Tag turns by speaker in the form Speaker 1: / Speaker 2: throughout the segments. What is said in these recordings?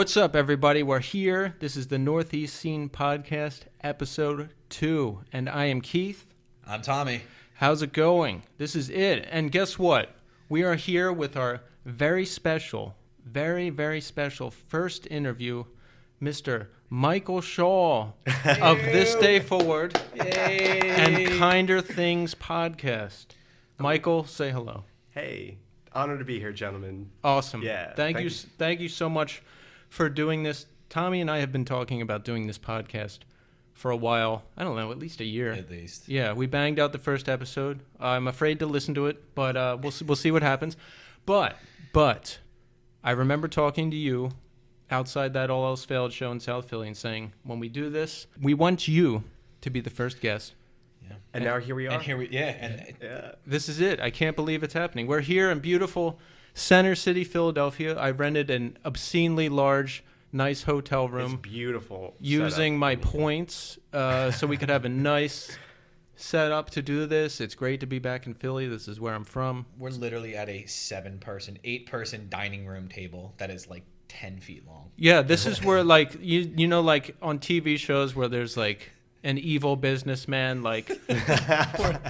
Speaker 1: What's up, everybody? We're here. This is the Northeast Scene Podcast, Episode 2. And I am Keith.
Speaker 2: I'm Tommy.
Speaker 1: How's it going? This is it. And guess what? We are here with our very special, very, very special first interview, Mr. Michael Shaw of This Day Forward and Kinder Things Podcast. Michael, say hello.
Speaker 3: Hey, honored to be here, gentlemen.
Speaker 1: Awesome.
Speaker 3: Yeah.
Speaker 1: Thank you so much for doing this. Tommy and I have been talking about doing this podcast for a while. I don't know, at least a year.
Speaker 2: At least.
Speaker 1: Yeah, we banged out the first episode. I'm afraid to listen to it, but we'll see what happens. But I remember talking to you outside that All Else Failed show in South Philly and saying, when we do this, we want you to be the first guest.
Speaker 3: Yeah. And now here we are.
Speaker 1: This is it. I can't believe it's happening. We're here in beautiful Center City, Philadelphia. I rented an obscenely large, nice hotel room.
Speaker 3: It's beautiful.
Speaker 1: Using my points so we could have a nice setup to do this. It's great to be back in Philly. This is where I'm from.
Speaker 2: We're literally at a 8-person dining room table that is like 10 feet long.
Speaker 1: Yeah, this is where like you know like on TV shows where there's like an evil businessman like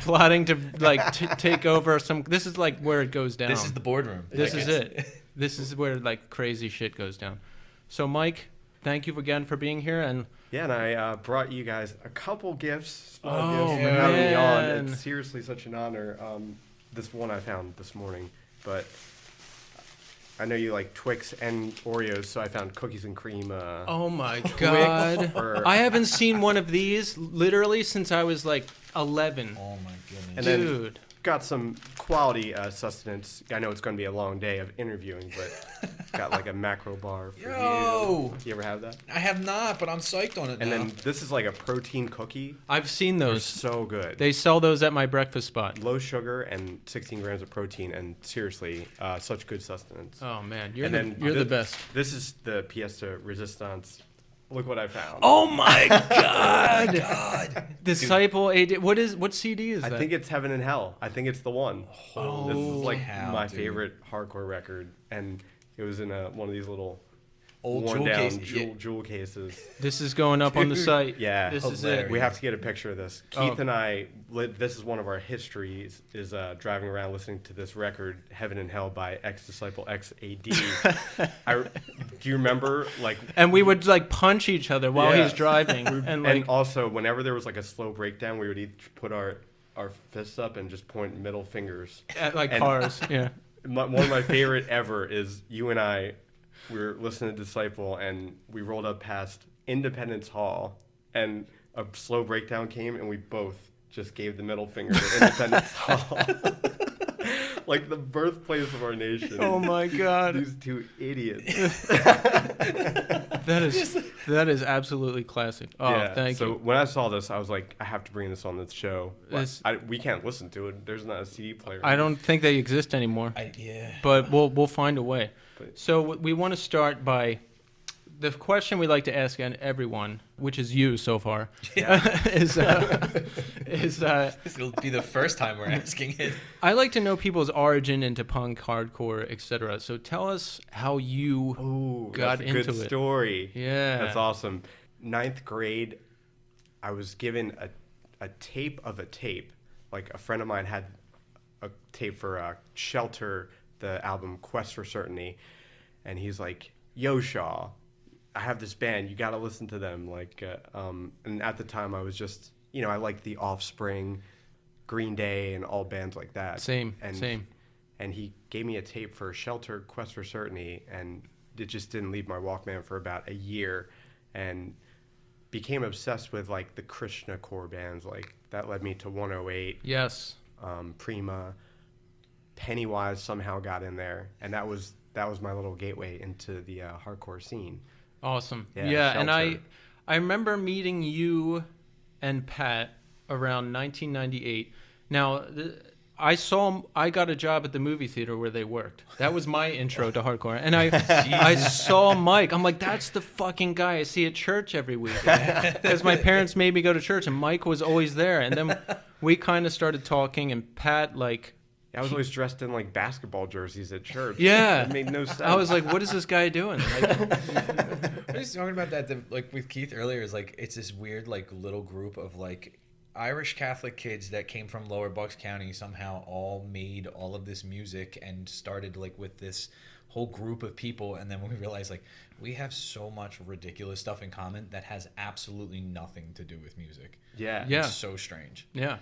Speaker 1: plotting to like take over some. This is like where it goes down.
Speaker 2: This is the boardroom.
Speaker 1: This is it. This is where like crazy shit goes down. So Mike, thank you again for being here. And
Speaker 3: yeah, and I brought you guys a couple gifts, small
Speaker 1: Oh,
Speaker 3: gifts for having me on.
Speaker 1: man.
Speaker 3: It's seriously such an honor. This one I found this morning, but I know you like Twix and Oreos, so I found cookies and cream.
Speaker 1: oh my God, I haven't seen one of these literally since I was like 11.
Speaker 2: Oh my goodness.
Speaker 3: And
Speaker 1: Dude.
Speaker 3: then got some quality sustenance. I know it's going to be a long day of interviewing, but got like a macro bar for
Speaker 2: Yo!
Speaker 3: you. You ever have that?
Speaker 2: I have not, but I'm psyched on it
Speaker 3: And
Speaker 2: now.
Speaker 3: then this is like a protein cookie.
Speaker 1: I've seen
Speaker 3: They're
Speaker 1: those.
Speaker 3: so good.
Speaker 1: They sell those at my breakfast spot.
Speaker 3: Low sugar and 16 grams of protein, and seriously, such good sustenance.
Speaker 1: Oh man, you're
Speaker 3: And
Speaker 1: the
Speaker 3: then
Speaker 1: best.
Speaker 3: This is the pièce de résistance. Look what I found.
Speaker 1: Oh my God!
Speaker 2: God.
Speaker 1: Disciple AD. What CD is that?
Speaker 3: I think it's Heaven and Hell. I think it's the one.
Speaker 1: Oh,
Speaker 3: This is like
Speaker 2: hell,
Speaker 3: my
Speaker 2: dude.
Speaker 3: favorite hardcore record, and it was in one of these little
Speaker 2: Old
Speaker 3: worn
Speaker 2: jewel
Speaker 3: down
Speaker 2: case.
Speaker 3: jewel cases.
Speaker 1: This is going up on the
Speaker 2: Dude.
Speaker 1: site.
Speaker 3: Yeah.
Speaker 1: This is
Speaker 2: Hilarious.
Speaker 1: it.
Speaker 3: We have to get a picture of this.
Speaker 1: Oh.
Speaker 3: Keith and I, this is one of our histories, is driving around listening to this record, Heaven and Hell by Ex-Disciple X-AD. Do you remember, like...
Speaker 1: And we would like punch each other while
Speaker 3: Yeah.
Speaker 1: he's driving. and like,
Speaker 3: And also, whenever there was like a slow breakdown, we would each put our fists up and just point middle fingers.
Speaker 1: at like
Speaker 3: and-
Speaker 1: cars. Yeah.
Speaker 3: One of my favorite ever is you and I, we were listening to Disciple, and we rolled up past Independence Hall, and a slow breakdown came, and we both just gave the middle finger to Independence Hall. Like the birthplace of our nation.
Speaker 1: Oh my God.
Speaker 3: These two idiots.
Speaker 1: That is absolutely classic. Oh,
Speaker 3: Yeah,
Speaker 1: thank
Speaker 3: so
Speaker 1: you.
Speaker 3: when I saw this, I was like, I have to bring this on this show.
Speaker 1: This-
Speaker 3: We can't listen to it. There's not a CD player.
Speaker 1: I don't think they exist anymore.
Speaker 2: Yeah.
Speaker 1: But we'll find a way.
Speaker 3: But-
Speaker 1: So we want to start by the question we like to ask everyone, which is you so far, is
Speaker 2: This will be the first time we're asking it.
Speaker 1: I like to know people's origin into punk, hardcore, etc. So tell us how you got
Speaker 3: that's a
Speaker 1: into
Speaker 3: good
Speaker 1: it.
Speaker 3: story.
Speaker 1: Yeah.
Speaker 3: That's awesome. 9th grade, I was given a tape of a tape. Like a friend of mine had a tape for Shelter, the album Quest for Certainty, and he's like, "Yo, Shaw, I have this band. You got to listen to them." Like, and at the time, I was just, I liked the Offspring, Green Day, and all bands like that.
Speaker 1: Same.
Speaker 3: And he gave me a tape for Shelter, Quest for Certainty, and it just didn't leave my Walkman for about a year, and became obsessed with like the Krishna core bands. Like that led me to 108,
Speaker 1: Yes.
Speaker 3: Prima, Pennywise somehow got in there, and that was my little gateway into the hardcore scene.
Speaker 1: Awesome.
Speaker 3: Yeah,
Speaker 1: Yeah, and
Speaker 3: Shelter.
Speaker 1: I remember meeting you and Pat around 1998. Now, I got a job at the movie theater where they worked. That was my intro to hardcore. And I saw Mike. I'm like, that's the fucking guy I see at church every week. Because my parents made me go to church, and Mike was always there. And then we kind of started talking, and Pat, like,
Speaker 3: I was always dressed in like basketball jerseys at church.
Speaker 1: Yeah.
Speaker 3: It made no sense.
Speaker 1: I was like, what is this guy doing? Like,
Speaker 2: I was talking about that like with Keith earlier. Is like it's this weird like little group of like Irish Catholic kids that came from Lower Bucks County somehow all made all of this music and started like with this whole group of people, and then we realized like we have so much ridiculous stuff in common that has absolutely nothing to do with music.
Speaker 3: Yeah.
Speaker 1: Yeah.
Speaker 2: It's so strange.
Speaker 1: yeah.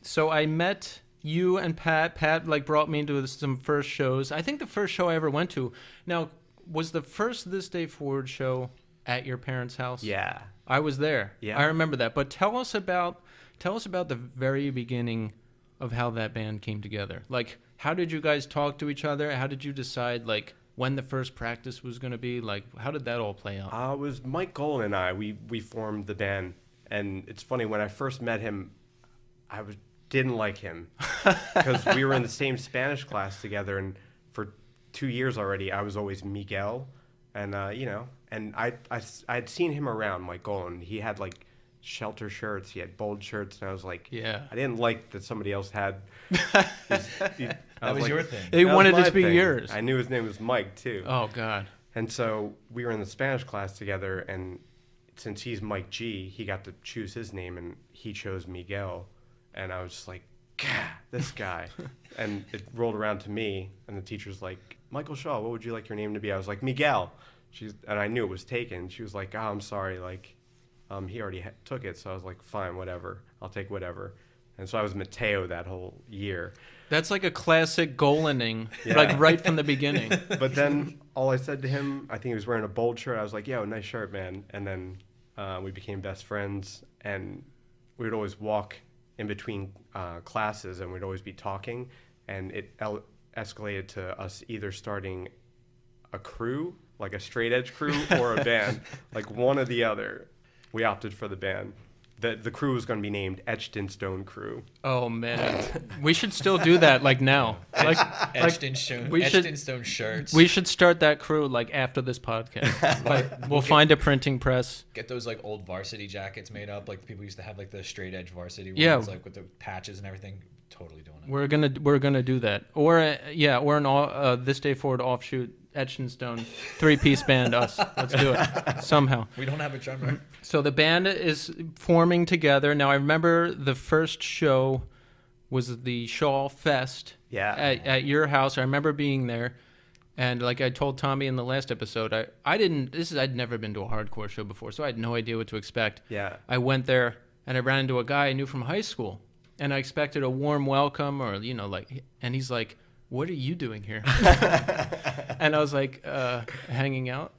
Speaker 1: So I met you and Pat. Pat like brought me into some first shows. I think the first show I ever went to. Now, was the first This Day Forward show at your parents' house?
Speaker 3: Yeah.
Speaker 1: I was there.
Speaker 3: Yeah.
Speaker 1: I remember that. But tell us about the very beginning of how that band came together. Like, how did you guys talk to each other? How did you decide like when the first practice was going to be? Like, how did that all play out?
Speaker 3: It was Mike Golan and I. We formed the band, and it's funny, when I first met him, didn't like him because we were in the same Spanish class together, and for 2 years already, I was always Miguel, and and I'd seen him around, Mike Golan. He had like shelter shirts, he had bold shirts, and I was like,
Speaker 1: Yeah.
Speaker 3: I didn't like that somebody else had.
Speaker 2: That was your thing.
Speaker 1: They
Speaker 3: That was
Speaker 1: wanted it
Speaker 3: my
Speaker 1: to be
Speaker 3: thing.
Speaker 1: yours.
Speaker 3: I knew his name was Mike too.
Speaker 1: Oh God.
Speaker 3: And so we were in the Spanish class together, and since he's Mike G, he got to choose his name, and he chose Miguel. And I was just like, God, this guy. And it rolled around to me, and the teacher's like, Michael Shaw, what would you like your name to be? I was like, Miguel. And I knew it was taken. She was like, oh, I'm sorry, like, he already took it. So I was like, fine, whatever. I'll take whatever. And so I was Mateo that whole year.
Speaker 1: That's like a classic Golaning,
Speaker 3: Yeah.
Speaker 1: like right from the beginning.
Speaker 3: But then all I said to him, I think he was wearing a bold shirt. I was like, yo, nice shirt, man. And then we became best friends, and we would always walk in between classes, and we'd always be talking. And it escalated to us either starting a crew, like a straight edge crew, or a band, like one or the other. We opted for the band. The crew was going to be named Etched in Stone Crew.
Speaker 1: Oh man, we should still do that like now. Like
Speaker 2: Etched in stone,
Speaker 1: we
Speaker 2: etched
Speaker 1: should-
Speaker 2: in stone shirts.
Speaker 1: we should start that crew like after this podcast. Like we'll find a printing press.
Speaker 2: Get those like old varsity jackets made up, like the people used to have, like the straight edge varsity ones,
Speaker 1: Yeah.
Speaker 2: like with the patches and everything. Totally doing it.
Speaker 1: We're gonna do that. Or or an This Day Forward offshoot Etched in Stone 3-piece band. Us. Let's do it somehow.
Speaker 2: We don't have a drummer.
Speaker 1: So the band is forming together. Now I remember the first show was the Shaw Fest
Speaker 3: Yeah.
Speaker 1: at your house. I remember being there, and like I told Tommy in the last episode, I'd never been to a hardcore show before, so I had no idea what to expect.
Speaker 3: Yeah.
Speaker 1: I went there and I ran into a guy I knew from high school, and I expected a warm welcome or and he's like, "What are you doing here?" And I was like, hanging out.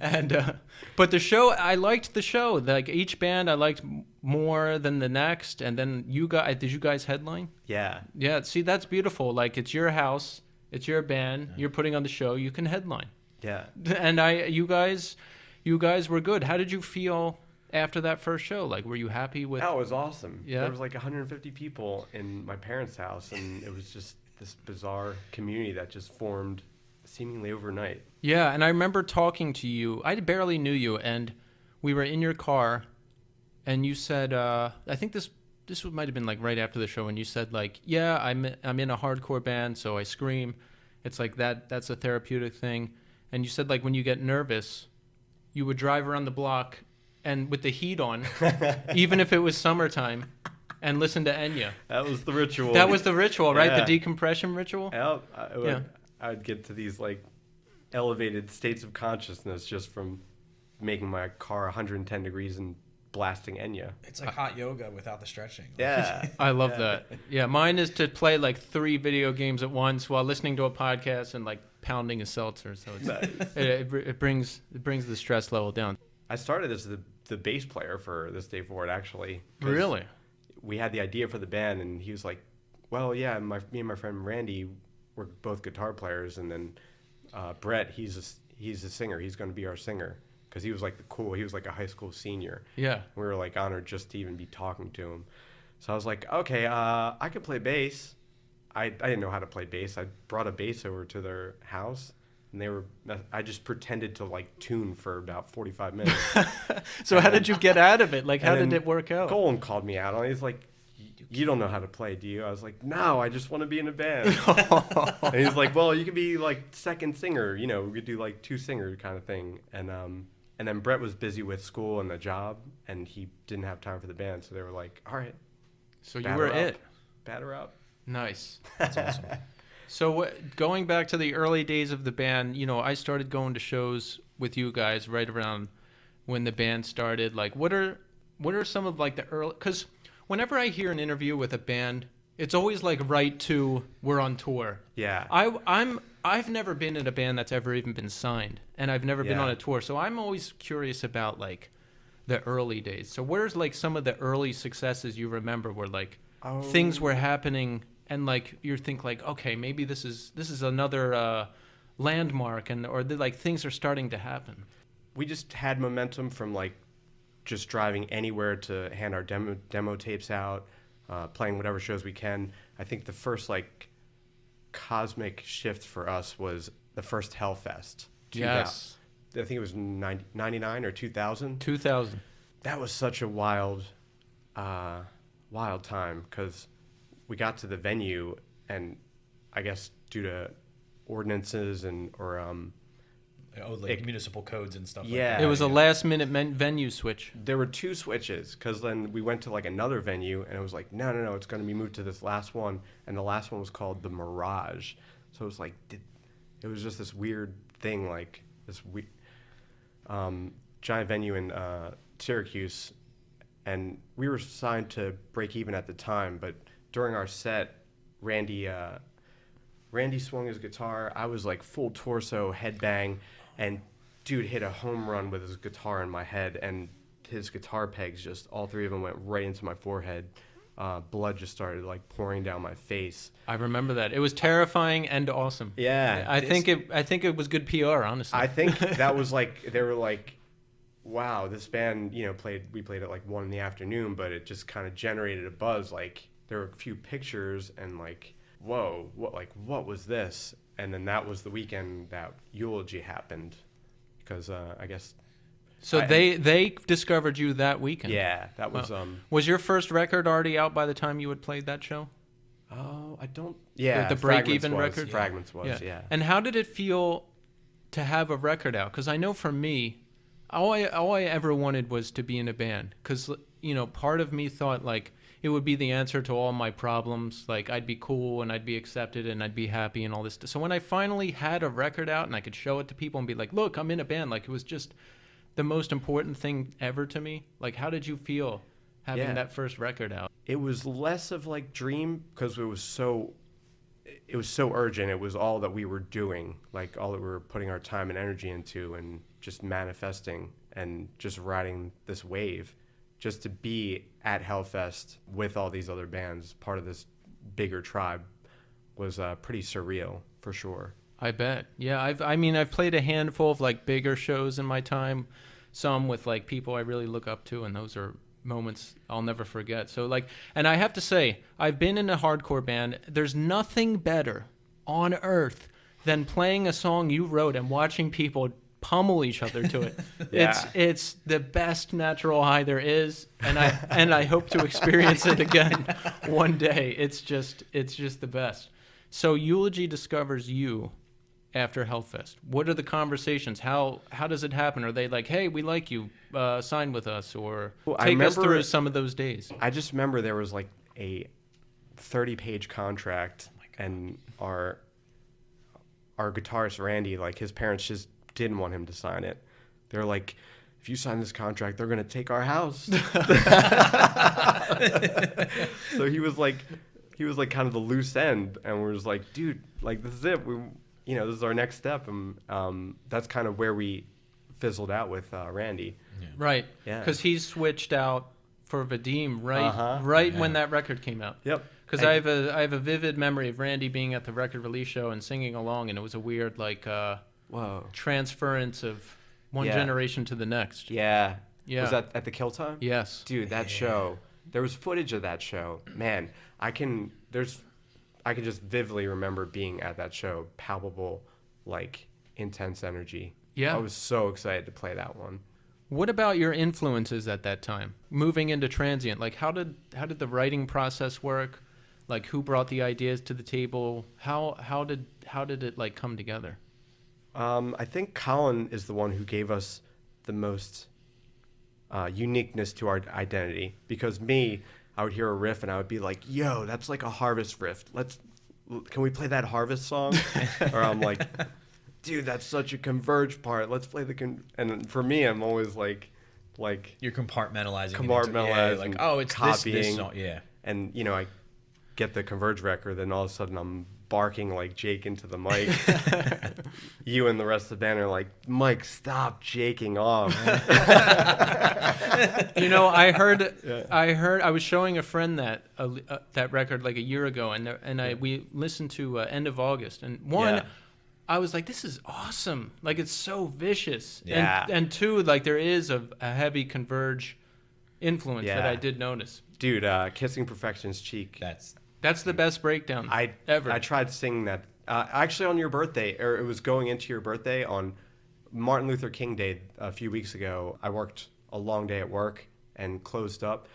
Speaker 1: And but the show, I liked the show. Like each band I liked more than the next. And then did you guys headline?
Speaker 3: Yeah.
Speaker 1: Yeah, see, that's beautiful. Like it's your house, it's your band, you're putting on the show, you can headline.
Speaker 3: Yeah.
Speaker 1: And you guys were good. How did you feel after that first show? Like, were you happy with?
Speaker 3: That was awesome.
Speaker 1: Yeah.
Speaker 3: There was like 150 people in my parents' house, and it was just this bizarre community that just formed seemingly overnight.
Speaker 1: Yeah, and I remember talking to you. I barely knew you, and we were in your car, and you said, I think this might have been like right after the show, and you said like, yeah, I'm in a hardcore band, so I scream. It's like that's a therapeutic thing. And you said like when you get nervous, you would drive around the block and with the heat on, even if it was summertime, and listen to Enya.
Speaker 3: That was the ritual.
Speaker 1: That was the ritual, right?
Speaker 3: Yeah.
Speaker 1: The decompression ritual?
Speaker 3: I would get to these like elevated states of consciousness just from making my car 110 degrees and blasting Enya.
Speaker 2: It's like hot yoga without the stretching.
Speaker 3: Yeah.
Speaker 1: I love that. Yeah, mine is to play like 3 video games at once while listening to a podcast and like pounding a seltzer. So it's,
Speaker 3: Nice.
Speaker 1: it brings the stress level down.
Speaker 3: I started as the bass player for This Day Forward, actually. 'Cause
Speaker 1: Really?
Speaker 3: We had the idea for the band, and he was like, well, yeah, me and my friend Randy, we're both guitar players, and then Brett, he's a singer. He's going to be our singer. Because he was like he was like a high school senior.
Speaker 1: Yeah.
Speaker 3: We were like honored just to even be talking to him. So I was like, okay, I could play bass. I didn't know how to play bass. I brought a bass over to their house, and I just pretended to like tune for about 45 minutes.
Speaker 1: So how did you get out of it? Like, how
Speaker 3: And
Speaker 1: did
Speaker 3: then
Speaker 1: it work out?
Speaker 3: Golan called me out on it. He's like, you you don't know how to play, do you? I was like, no, I just want to be in a band. And he's like, well, you could be like second singer, you know, we could do like two singer kind of thing. And then Brett was busy with school and the job, and he didn't have time for the band. So they were like, all right.
Speaker 1: So you were it.
Speaker 3: Batter up.
Speaker 1: Nice.
Speaker 2: That's awesome.
Speaker 1: So going back to the early days of the band, you know, I started going to shows with you guys right around when the band started. Like, what are some of like the early? Because whenever I hear an interview with a band, it's always like right to we're on tour.
Speaker 3: Yeah.
Speaker 1: I've never been in a band that's ever even been signed, and I've never been
Speaker 3: Yeah.
Speaker 1: on a tour. So I'm always curious about like the early days. So where's like some of the early successes you remember where like things were happening and like you think like, okay, maybe this is another landmark, and or like things are starting to happen.
Speaker 3: We just had momentum from like just driving anywhere to hand our demo tapes out, playing whatever shows we can. I think the first like cosmic shift for us was the first Hellfest.
Speaker 1: Yes.
Speaker 3: I think it was 99 or 2000.
Speaker 1: 2000.
Speaker 3: That was such a wild time because we got to the venue, and I guess due to ordinances
Speaker 2: Municipal codes and stuff.
Speaker 3: Yeah.
Speaker 2: like that.
Speaker 1: It was a last minute venue switch.
Speaker 3: there were two switches because then we went to like another venue, and it was like, no, it's going to be moved to this last one, and the last one was called the Mirage. So it was like, it was just this weird thing, like this giant venue in Syracuse, and we were signed to Break Even at the time, but during our set, Randy swung his guitar. I was like full torso headbang, and dude hit a home run with his guitar in my head, and his guitar pegs just, all three of them went right into my forehead. Blood just started like pouring down my face.
Speaker 1: I remember that. It was terrifying and awesome.
Speaker 3: Yeah.
Speaker 1: I think it was good PR, honestly.
Speaker 3: I think that was like, they were like, wow, this band, you know, we played at like 1 p.m, but it just kind of generated a buzz. Like there were a few pictures and like, whoa, what was this? And then that was the weekend that Eulogy happened, because I guess.
Speaker 1: So they discovered you that weekend.
Speaker 3: Yeah, that was.
Speaker 1: Was your first record already out by the time you had played that show?
Speaker 3: Oh, I don't. Yeah,
Speaker 1: the Break Even record.
Speaker 3: Fragments was. Yeah.
Speaker 1: And how did it feel to have a record out? Because I know for me, all I ever wanted was to be in a band. Because you know, part of me thought like it would be the answer to all my problems. Like I'd be cool and I'd be accepted and I'd be happy and all this. So when I finally had a record out and I could show it to people and be like, look, I'm in a band. Like it was just the most important thing ever to me. Like how did you feel having that first record out?
Speaker 3: It was less of like dream because it was so urgent. It was all that we were doing, like all that we were putting our time and energy into, and just manifesting and just riding this wave. Just to be at Hellfest with all these other bands, part of this bigger tribe, was pretty surreal for sure.
Speaker 1: I bet. Yeah, I've played a handful of like bigger shows in my time, some with like people I really look up to, and those are moments I'll never forget. So like, and I have to say, I've been in a hardcore band. There's nothing better on earth than playing a song you wrote and watching people pummel each other to it.
Speaker 3: Yeah.
Speaker 1: It's the best natural high there is, and I hope to experience it again one day. It's just the best. So Eulogy discovers you after Hellfest. What are the conversations? How does it happen? Are they like, hey, we like you, sign with us, or take us through some of those days?
Speaker 3: I just remember there was like a 30-page contract, and our guitarist Randy, like his parents just didn't want him to sign it. They're like, if you sign this contract, they're gonna take our house. So he was like kind of the loose end, and we're just like, dude, like this is it. This is our next step, and that's kind of where we fizzled out with Randy.
Speaker 1: Yeah. Right. Yeah. Because he switched out for Vadim right when that record came out.
Speaker 3: Yep.
Speaker 1: Because I have a vivid memory of Randy being at the record release show and singing along, and it was a weird like transference of one generation to the next.
Speaker 3: Yeah. Yeah. Was that at the Kill Time?
Speaker 1: Yes.
Speaker 3: Dude, that show. There was footage of that show. Man, I can just vividly remember being at that show. Palpable, like intense energy. Yeah. I was so excited to play that one.
Speaker 1: What about your influences at that time? Moving into transient, like how did the writing process work? Like who brought the ideas to the table? How did it like come together?
Speaker 3: I think Colin is the one who gave us the most uniqueness to our identity, because I would hear a riff and I would be like, yo, that's like a Harvest riff. Can we play that Harvest song? Or I'm like, dude, that's such a Converge part. Let's play and for me, I'm always like
Speaker 2: you're compartmentalizing.
Speaker 3: Like,
Speaker 2: oh, it's
Speaker 3: copying.
Speaker 2: this song. Yeah.
Speaker 3: And, I get the Converge record, then all of a sudden I'm barking like Jake into the mic. You and the rest of the band are like, Mike, stop jaking off.
Speaker 1: I was showing a friend that record like a year ago, and we listened to End of August, and I was like, this is awesome. Like, it's so vicious.
Speaker 3: Yeah.
Speaker 1: And two, like, there is a heavy Converge influence that I did notice.
Speaker 3: Dude, Kissing Perfection's Cheek.
Speaker 1: That's the best breakdown ever.
Speaker 3: I tried singing that actually on your birthday, or it was going into your birthday on Martin Luther King Day a few weeks ago. I worked a long day at work and closed up,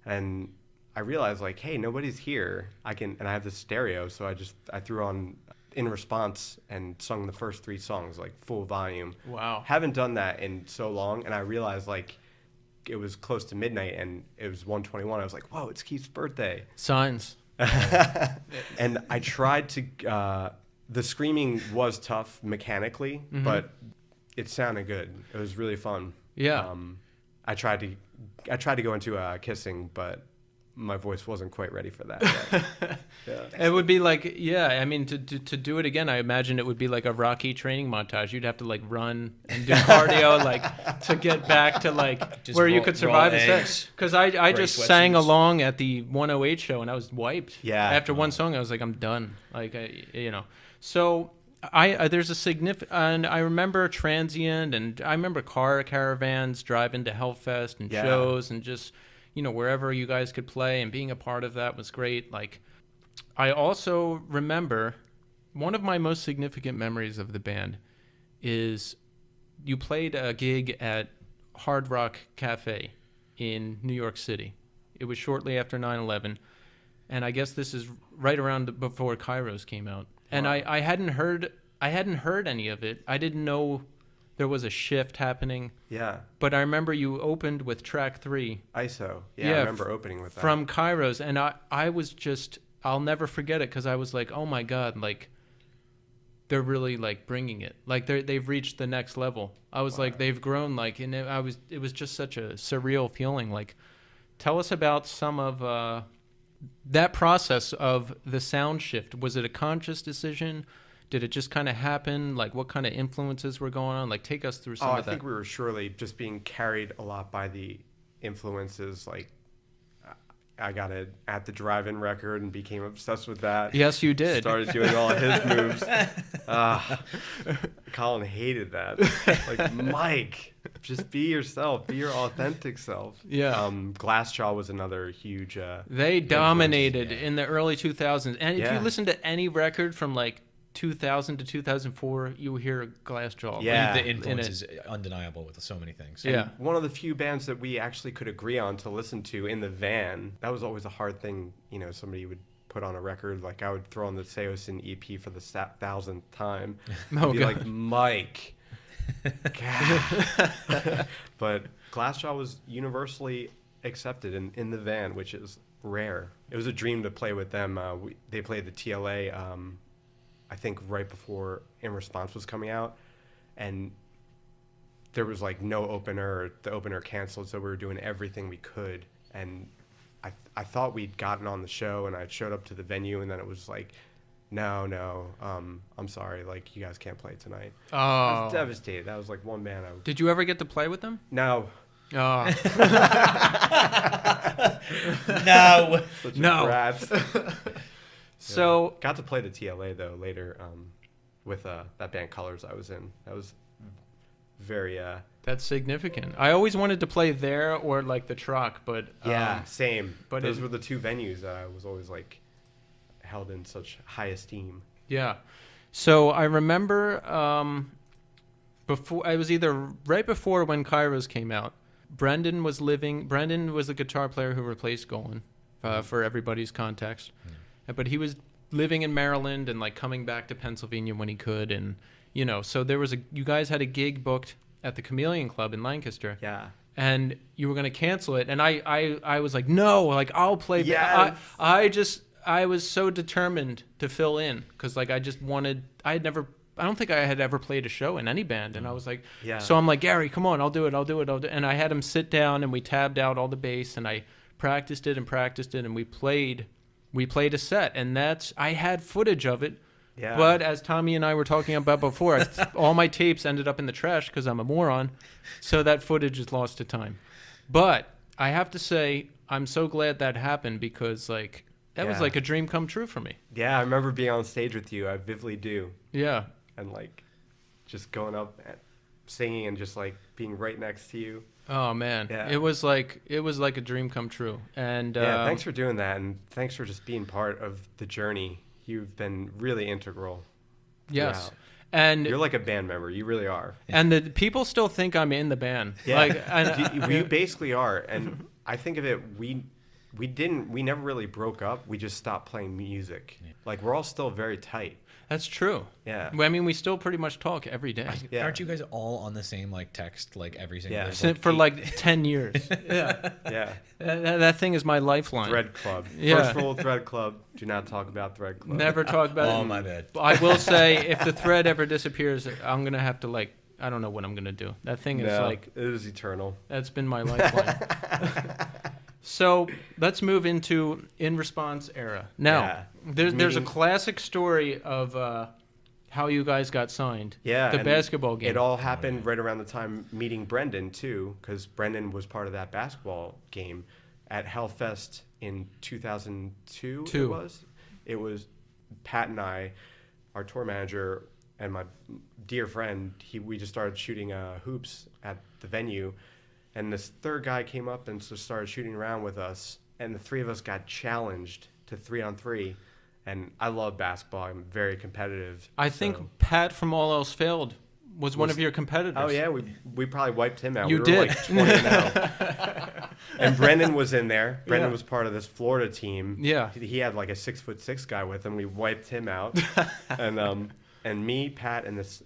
Speaker 3: and I realized like, hey, nobody's here. And I have this stereo, so I threw on In Response and sung the first 3 songs like full volume.
Speaker 1: Wow.
Speaker 3: Haven't done that in so long, and I realized like it was close to midnight and it was 1:21. I was like, whoa, it's Keith's birthday.
Speaker 1: Signs.
Speaker 3: And I tried to the screaming was tough mechanically, but it sounded good. It was really fun.
Speaker 1: Yeah.
Speaker 3: I tried to go into kissing, but my voice wasn't quite ready for that yet.
Speaker 1: It would be like, I mean, to do it again, I imagine it would be like a Rocky training montage. You'd have to like run and do cardio like to get back to like just where you could survive a set. Because I just sang along at the 108 show and I was wiped.
Speaker 3: Yeah.
Speaker 1: After one song, I was like, I'm done. Like, So there's a significant, and I remember transient, and I remember car caravans driving to Hellfest and shows and just, wherever you guys could play, and being a part of that was great. Like, I also remember one of my most significant memories of the band is you played a gig at Hard Rock Cafe in New York City. It was shortly after 9/11, and I guess this is right around before Kairos came out. And I hadn't heard any of it. I didn't know there was a shift happening.
Speaker 3: Yeah.
Speaker 1: But I remember you opened with track 3.
Speaker 3: ISO. Yeah, I remember opening with that.
Speaker 1: From Kairos. And I was just, I'll never forget it, because I was like, oh my God, like, they're really like bringing it. Like they've reached the next level. I was like, they've grown, like, and it was just such a surreal feeling. Like, tell us about some of that process of the sound shift. Was it a conscious decision? Did it just kind of happen? Like, what kind of influences were going on? Like, take us through some of that.
Speaker 3: I think we were surely just being carried a lot by the influences. Like, I got it at the drive-in record and became obsessed with that.
Speaker 1: Yes, you did.
Speaker 3: Started doing all of his moves. Colin hated that. Like, Mike, just be yourself. Be your authentic self.
Speaker 1: Yeah.
Speaker 3: Glassjaw was another huge
Speaker 1: They dominated in the early 2000s. And if you listen to any record from, like, 2000 to 2004, you hear Glassjaw.
Speaker 2: Yeah, the influence is undeniable with so many things.
Speaker 3: And one of the few bands that we actually could agree on to listen to in the van. That was always a hard thing. Somebody would put on a record. Like, I would throw on the Seosin EP for the 1,000th time.
Speaker 1: Oh,
Speaker 3: be
Speaker 1: God.
Speaker 3: like, Mike. But Glassjaw was universally accepted in the van, which is rare. It was a dream to play with them. They played the TLA. I think right before In Response was coming out, and there was like no opener. The opener canceled, so we were doing everything we could. And I thought we'd gotten on the show, and I showed up to the venue, and then it was like, no, I'm sorry, like, you guys can't play tonight.
Speaker 1: Oh,
Speaker 3: I was devastated. That was like one band.
Speaker 1: Did you ever get to play with them?
Speaker 3: No.
Speaker 1: Oh.
Speaker 2: No.
Speaker 3: Such a
Speaker 1: No.
Speaker 3: brat.
Speaker 1: So
Speaker 3: got to play the TLA though later with that band Colors I was in. That was very
Speaker 1: that's significant. I always wanted to play there or like the Truck, but
Speaker 3: same.
Speaker 1: But
Speaker 3: those were the two venues that I was always like held in such high esteem.
Speaker 1: Yeah. So I remember before, it was either right before when Kairos came out. Brendan was the guitar player who replaced Golan, for everybody's context. But he was living in Maryland and like coming back to Pennsylvania when he could. And, so you guys had a gig booked at the Chameleon Club in Lancaster.
Speaker 3: Yeah.
Speaker 1: And you were going to cancel it. And I was like, no, like I'll play.
Speaker 3: Yes.
Speaker 1: I was so determined to fill in because like I don't think I had ever played a show in any band. And I was like, so I'm like, Gary, come on, I'll do it. And I had him sit down and we tabbed out all the bass and I practiced it and we played a set. And I had footage of it. Yeah. But as Tommy and I were talking about before, all my tapes ended up in the trash because I'm a moron. So that footage is lost to time. But I have to say, I'm so glad that happened because like that was like a dream come true for me.
Speaker 3: Yeah, I remember being on stage with you. I vividly do.
Speaker 1: Yeah.
Speaker 3: And like just going up and singing and just like being right next to you.
Speaker 1: Oh man, it was like a dream come true. And
Speaker 3: thanks for doing that, and thanks for just being part of the journey. You've been really integral.
Speaker 1: Yes.
Speaker 3: Throughout.
Speaker 1: And
Speaker 3: you're like a band member. You really are.
Speaker 1: And the people still think I'm in the band.
Speaker 3: Yeah. You basically are. And I think of it, we never really broke up. We just stopped playing music. Yeah. Like we're all still very tight.
Speaker 1: That's true.
Speaker 3: Yeah.
Speaker 1: I mean, we still pretty much talk every day.
Speaker 2: Yeah. Aren't you guys all on the same like text like every single day?
Speaker 1: For like 10 years. Yeah.
Speaker 3: Yeah.
Speaker 1: That thing is my lifeline.
Speaker 3: Thread Club.
Speaker 1: Yeah.
Speaker 3: First rule of Thread Club, do not talk about Thread Club.
Speaker 1: Never talk about it.
Speaker 2: Oh, my bad.
Speaker 1: I will say if the thread ever disappears, I'm going to have to like, I don't know what I'm going to do. That thing is like.
Speaker 3: It is eternal.
Speaker 1: That's been my lifeline. So let's move into In Response era. Now, there's a classic story of how you guys got signed.
Speaker 3: Yeah.
Speaker 1: The basketball game.
Speaker 3: It all happened right around the time meeting Brendan, too, because Brendan was part of that basketball game at Hellfest in 2002. It was Pat and I, our tour manager, and my dear friend. We just started shooting hoops at the venue. And this third guy came up and just started shooting around with us. And the three of us got challenged to 3-on-3. And I love basketball. I'm very competitive.
Speaker 1: I think Pat from All Else Failed was one of your competitors.
Speaker 3: Oh, yeah. We probably wiped him out.
Speaker 1: You
Speaker 3: we
Speaker 1: did.
Speaker 3: Were like 20-0. And Brendan was in there. Brendan was part of this Florida team.
Speaker 1: Yeah.
Speaker 3: He had like a 6'6" guy with him. We wiped him out. And me, Pat, and this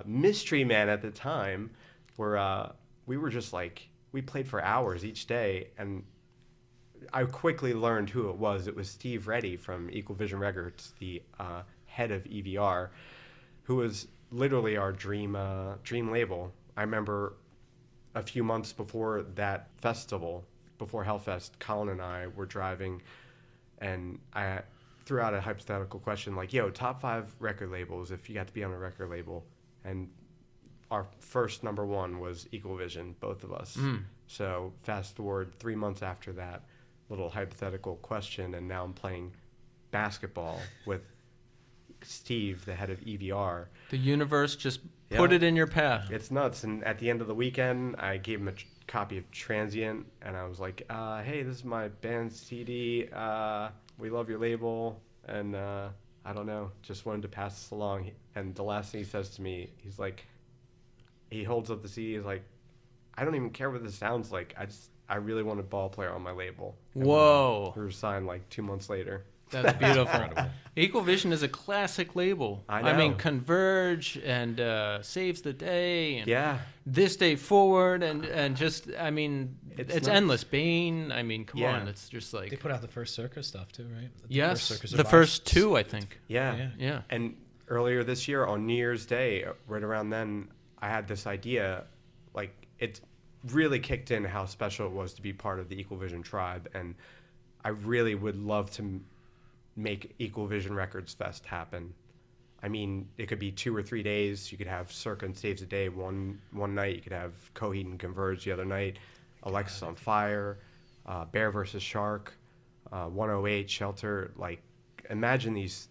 Speaker 3: mystery man at the time were... we were just like, we played for hours each day, and I quickly learned who it was. It was Steve Reddy from Equal Vision Records, the head of EVR, who was literally our dream label. I remember a few months before that festival, before Hellfest, Colin and I were driving, and I threw out a hypothetical question like, top 5 record labels if you got to be on a record label. And our first number one was Equal Vision, both of us. So fast forward 3 months after that little hypothetical question, and now I'm playing basketball with Steve, the head of EVR.
Speaker 1: The universe just put it in your path.
Speaker 3: It's nuts. And at the end of the weekend, I gave him a copy of Transient, and I was like, hey, this is my band CD. We love your label, and I don't know, just wanted to pass this along. And the last thing he says to me, he's like, he holds up the CD. He's like, I don't even care what this sounds like. I really want a ball player on my label. And
Speaker 1: Whoa.
Speaker 3: we were signed like 2 months later.
Speaker 1: That's beautiful. Equal Vision is a classic label.
Speaker 3: I know.
Speaker 1: I mean, Converge and Saves the Day. And This Day Forward and just, I mean, it's endless. Bane. I mean, come on. It's just like.
Speaker 2: They put out the first CIRCA stuff too, right?
Speaker 1: The first 2, I think.
Speaker 3: Yeah. And earlier this year on New Year's Day, right around then, I had this idea, like it really kicked in how special it was to be part of the Equal Vision tribe, and I really would love to make Equal Vision Records Fest happen. I mean, it could be 2 or 3 days. You could have CIRCA and Saves the Day one night. You could have Coheed and Converge the other night. Alexis on Fire, Bear vs. Shark, 108, Shelter. Like, imagine these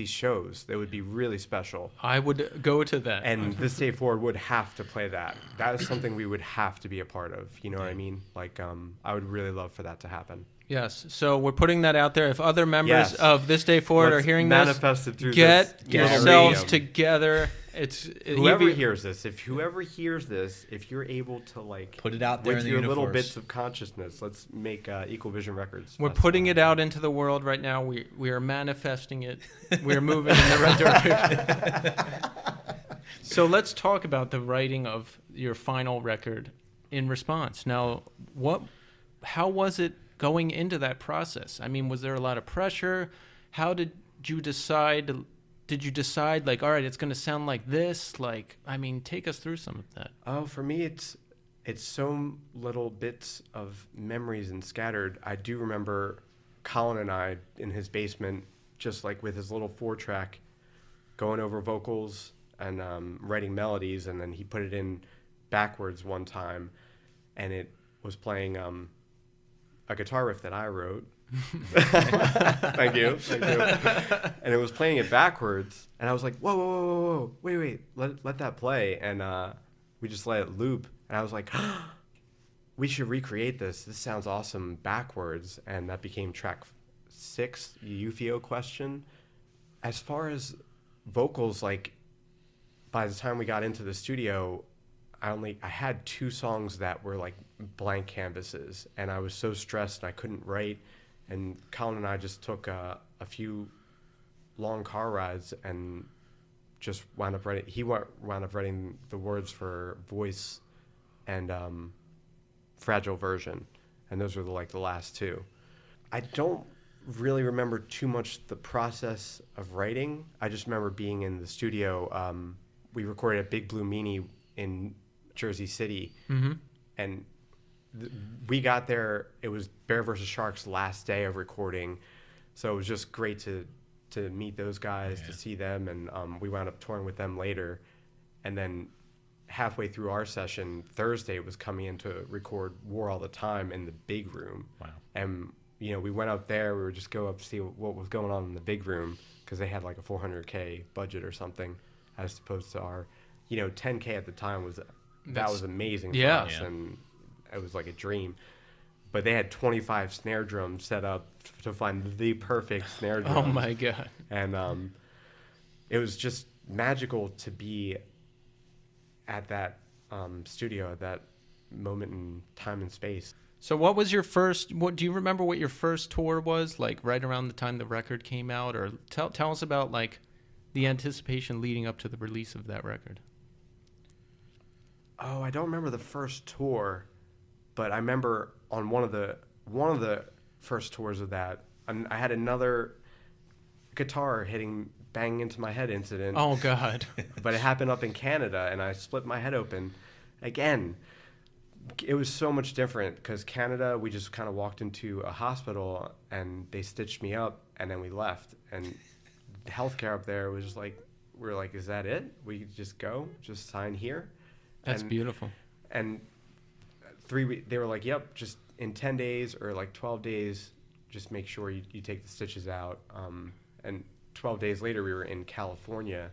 Speaker 3: shows. They would be really special.
Speaker 1: I would go to that.
Speaker 3: And This Day Forward would have to play that. That is something we would have to be a part of. You know what I mean? Like, I would really love for that to happen.
Speaker 1: Yes. So we're putting that out there. If other members of This Day Forward are hearing
Speaker 3: manifested
Speaker 1: this,
Speaker 3: through
Speaker 1: get
Speaker 3: this
Speaker 1: yourselves together
Speaker 3: Whoever hears this, if you're able to like
Speaker 2: put it out there
Speaker 3: with
Speaker 2: in the
Speaker 3: your
Speaker 2: universe.
Speaker 3: little bits of consciousness, let's make Equal Vision Records.
Speaker 1: We're putting it out into the world right now. We are manifesting it. We're moving in the right direction. So let's talk about the writing of your final record, In Response. Now, how was it going into that process? I mean, was there a lot of pressure? How did you decide? Did you decide like, all right, it's going to sound like this? Like, I mean, take us through some of that.
Speaker 3: Oh, for me, it's so little bits of memories and scattered. I do remember Colin and I in his basement, just like with his little 4-track, going over vocals and writing melodies, and then he put it in backwards one time, and it was playing a guitar riff that I wrote. Thank you. And it was playing it backwards, and I was like, whoa, wait, let that play, and we just let it loop, and I was like, we should recreate this. This sounds awesome backwards, and that became track 6, Eufeo Question. As far as vocals, like, by the time we got into the studio, I had 2 songs that were like blank canvases, and I was so stressed and I couldn't write. And Colin and I just took a few long car rides and just wound up writing. He wound up writing the words for Voice and Fragile Version, and those were the last 2. I don't really remember too much the process of writing. I just remember being in the studio. We recorded at Big Blue Meanie in Jersey City, and we got there. It was Bear vs. Shark's last day of recording, so it was just great to meet those guys, to see them, and we wound up touring with them later. And then halfway through our session, Thursday was coming in to record War All the Time in the big room. Wow! And we went up there. We would just go up to see what was going on in the big room, because they had like a $400K budget or something, as opposed to our, $10K at the time was amazing for us, and it was like a dream. But they had 25 snare drums set up to find the perfect snare drum.
Speaker 1: Oh my God!
Speaker 3: And it was just magical to be at that studio at that moment in time and space.
Speaker 1: So what was your first, do you remember what your first tour was, like right around the time the record came out? Or tell us about like the anticipation leading up to the release of that record.
Speaker 3: Oh, I don't remember the first tour, but I remember on one of the first tours of that, I had another guitar banging into my head incident.
Speaker 1: Oh God.
Speaker 3: But it happened up in Canada, and I split my head open again. It was so much different, because Canada, we just kind of walked into a hospital and they stitched me up, and then we left. And the healthcare up there was just like, we're like, is that it? We just go, just sign here.
Speaker 1: That's beautiful.
Speaker 3: And they were like, yep, just in 10 days or like 12 days, just make sure you take the stitches out. And 12 days later, we were in California,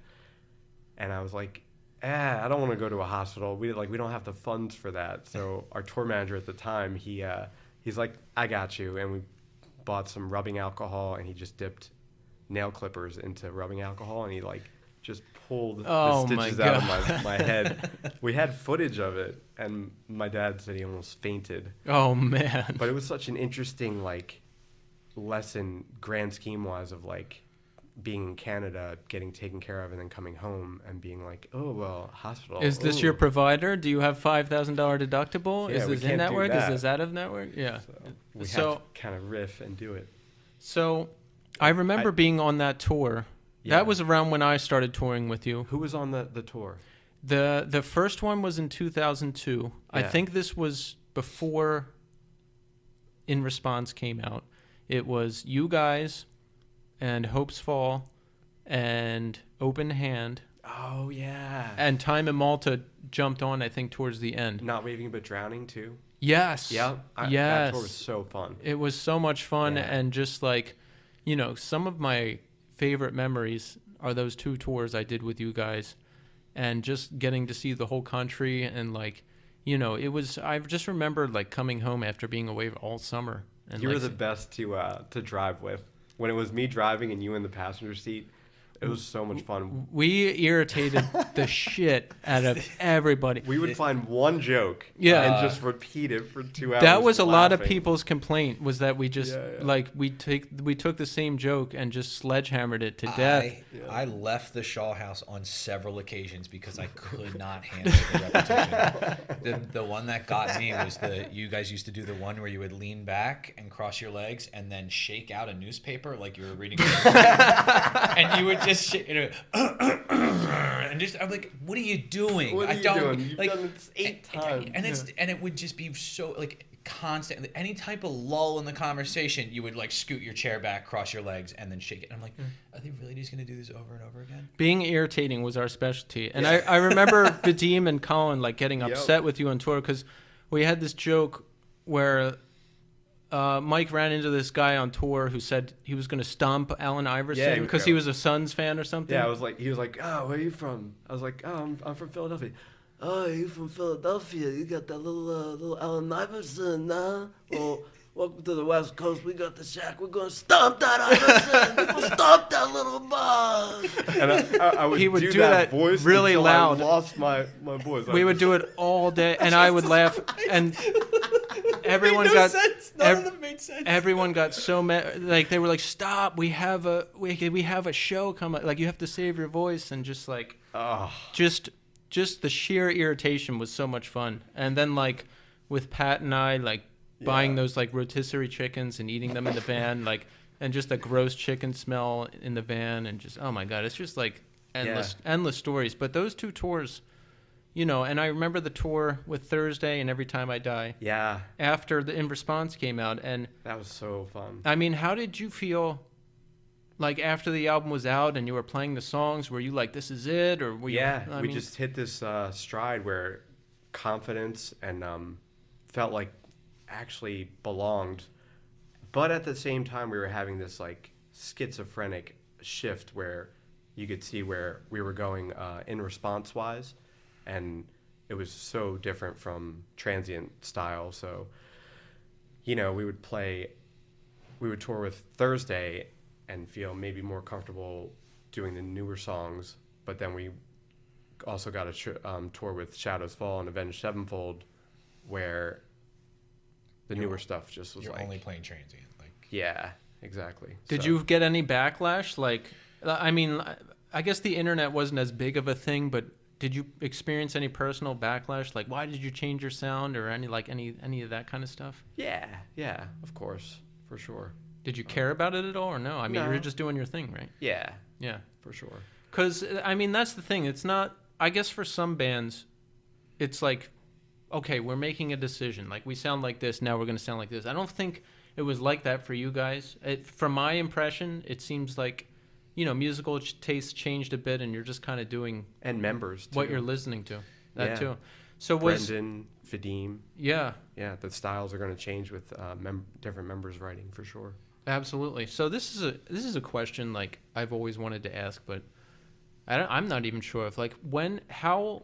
Speaker 3: and I was like, I don't want to go to a hospital. We don't have the funds for that. So our tour manager at the time, he's like, I got you. And we bought some rubbing alcohol, and he just dipped nail clippers into rubbing alcohol, and he like just pulled the stitches out of my head. We had footage of it, and my dad said he almost fainted.
Speaker 1: Oh man.
Speaker 3: But it was such an interesting like lesson, grand scheme wise, of like being in Canada, getting taken care of, and then coming home and being like, oh, well, hospital.
Speaker 1: Is this your provider? Do you have $5,000 deductible?
Speaker 3: Yeah,
Speaker 1: is this in network? Is this out of network? Yeah.
Speaker 3: So we have to kind of riff and do it.
Speaker 1: So I remember being on that tour. Yeah. That was around when I started touring with you.
Speaker 3: Who was on the tour?
Speaker 1: The first one was in 2002. Yeah. I think this was before In Response came out. It was you guys and Hope's Fall and Open Hand.
Speaker 3: Oh, yeah.
Speaker 1: And Time in Malta jumped on, I think, towards the end.
Speaker 3: Not Waving But Drowning, too?
Speaker 1: Yes.
Speaker 3: Yeah. That tour was so fun.
Speaker 1: It was so much fun. Yeah. And just like, some of my favorite memories are those 2 tours I did with you guys. And just getting to see the whole country. And like, it was, I just remember like coming home after being away all summer. And
Speaker 3: you were the best to drive with. When it was me driving and you in the passenger seat, It was so much fun.
Speaker 1: We irritated the shit out of everybody.
Speaker 3: We would find one joke
Speaker 1: Yeah.
Speaker 3: and just repeat it for 2 hours.
Speaker 1: That was a lot of
Speaker 3: laughing.
Speaker 1: people's complaint, was that we just
Speaker 3: Yeah.
Speaker 1: like we took the same joke and just sledgehammered it to death.
Speaker 2: I left the Shaw House on several occasions because I could not handle the repetition. The one that got me was you guys used to do the one where you would lean back and cross your legs and then shake out a newspaper like you were reading and you would just and just I'm like, what are you doing?
Speaker 3: What are you doing? You've
Speaker 2: like,
Speaker 3: done this 8 times.
Speaker 2: And it would just be so like constant. Any type of lull in the conversation, you would like scoot your chair back, cross your legs, and then shake it. And I'm like, are they really just going to do this over and over again?
Speaker 1: Being irritating was our specialty. And I remember Vadim and Colin like getting upset with you on tour because we had this joke where Mike ran into this guy on tour who said he was going to stomp Allen Iverson because he was a Suns fan or something.
Speaker 3: Yeah, he was like, oh, where are you from? I was like, oh, I'm from Philadelphia. Oh, you from Philadelphia? You got that little Allen Iverson, huh? Well, welcome to the West Coast. We got the Shaq. We're gonna stomp that Iverson. We'll stomp that little bug. And I would
Speaker 1: he would do
Speaker 3: that
Speaker 1: that
Speaker 3: voice
Speaker 1: really
Speaker 3: until
Speaker 1: loud.
Speaker 3: I lost my voice.
Speaker 1: We would do it all day, and I would laugh, and everyone
Speaker 2: made no
Speaker 1: got
Speaker 2: sense. None of them made sense.
Speaker 1: Everyone got so mad. Like they were like, "Stop! We have a show coming. Like you have to save your voice." And just like, just the sheer irritation was so much fun. And then like with Pat and I like buying those like rotisserie chickens and eating them in the van, like, and just a gross chicken smell in the van, and just oh my god, it's just like endless stories. But those 2 tours. You know, and I remember the tour with Thursday and Every Time I Die.
Speaker 3: Yeah.
Speaker 1: After the In Response came out, and
Speaker 3: that was so fun.
Speaker 1: I mean, how did you feel? Like after the album was out and you were playing the songs, were you like, "This is it," or were you?
Speaker 3: We just hit this stride where confidence and felt like actually belonged, but at the same time we were having this like schizophrenic shift where you could see where we were going in response wise. And it was so different from Transient style. So, you know, we would tour with Thursday and feel maybe more comfortable doing the newer songs. But then we also got a tour with Shadows Fall and Avenged Sevenfold, where the newer stuff just was
Speaker 2: You're only playing Transient.
Speaker 3: Yeah, exactly.
Speaker 1: Did you get any backlash? Like, I mean, I guess the internet wasn't as big of a thing, but did you experience any personal backlash? Like, why did you change your sound, or any of that kind of stuff?
Speaker 3: Yeah, of course, for sure.
Speaker 1: Did you care about it at all, or no? I mean, you were just doing your thing, right?
Speaker 3: Yeah,
Speaker 1: for
Speaker 3: sure.
Speaker 1: Because I mean, that's the thing. It's not. I guess for some bands, it's like, okay, we're making a decision. Like, we sound like this, now we're going to sound like this. I don't think it was like that for you guys. From my impression, it seems like, you know, musical taste changed a bit, and you're just kind of doing
Speaker 3: members too.
Speaker 1: What you're listening to. That too. So
Speaker 3: Brendan, Vadim.
Speaker 1: Yeah.
Speaker 3: The styles are going to change with different members writing for sure.
Speaker 1: Absolutely. So this is a question like I've always wanted to ask, but I'm not even sure if like how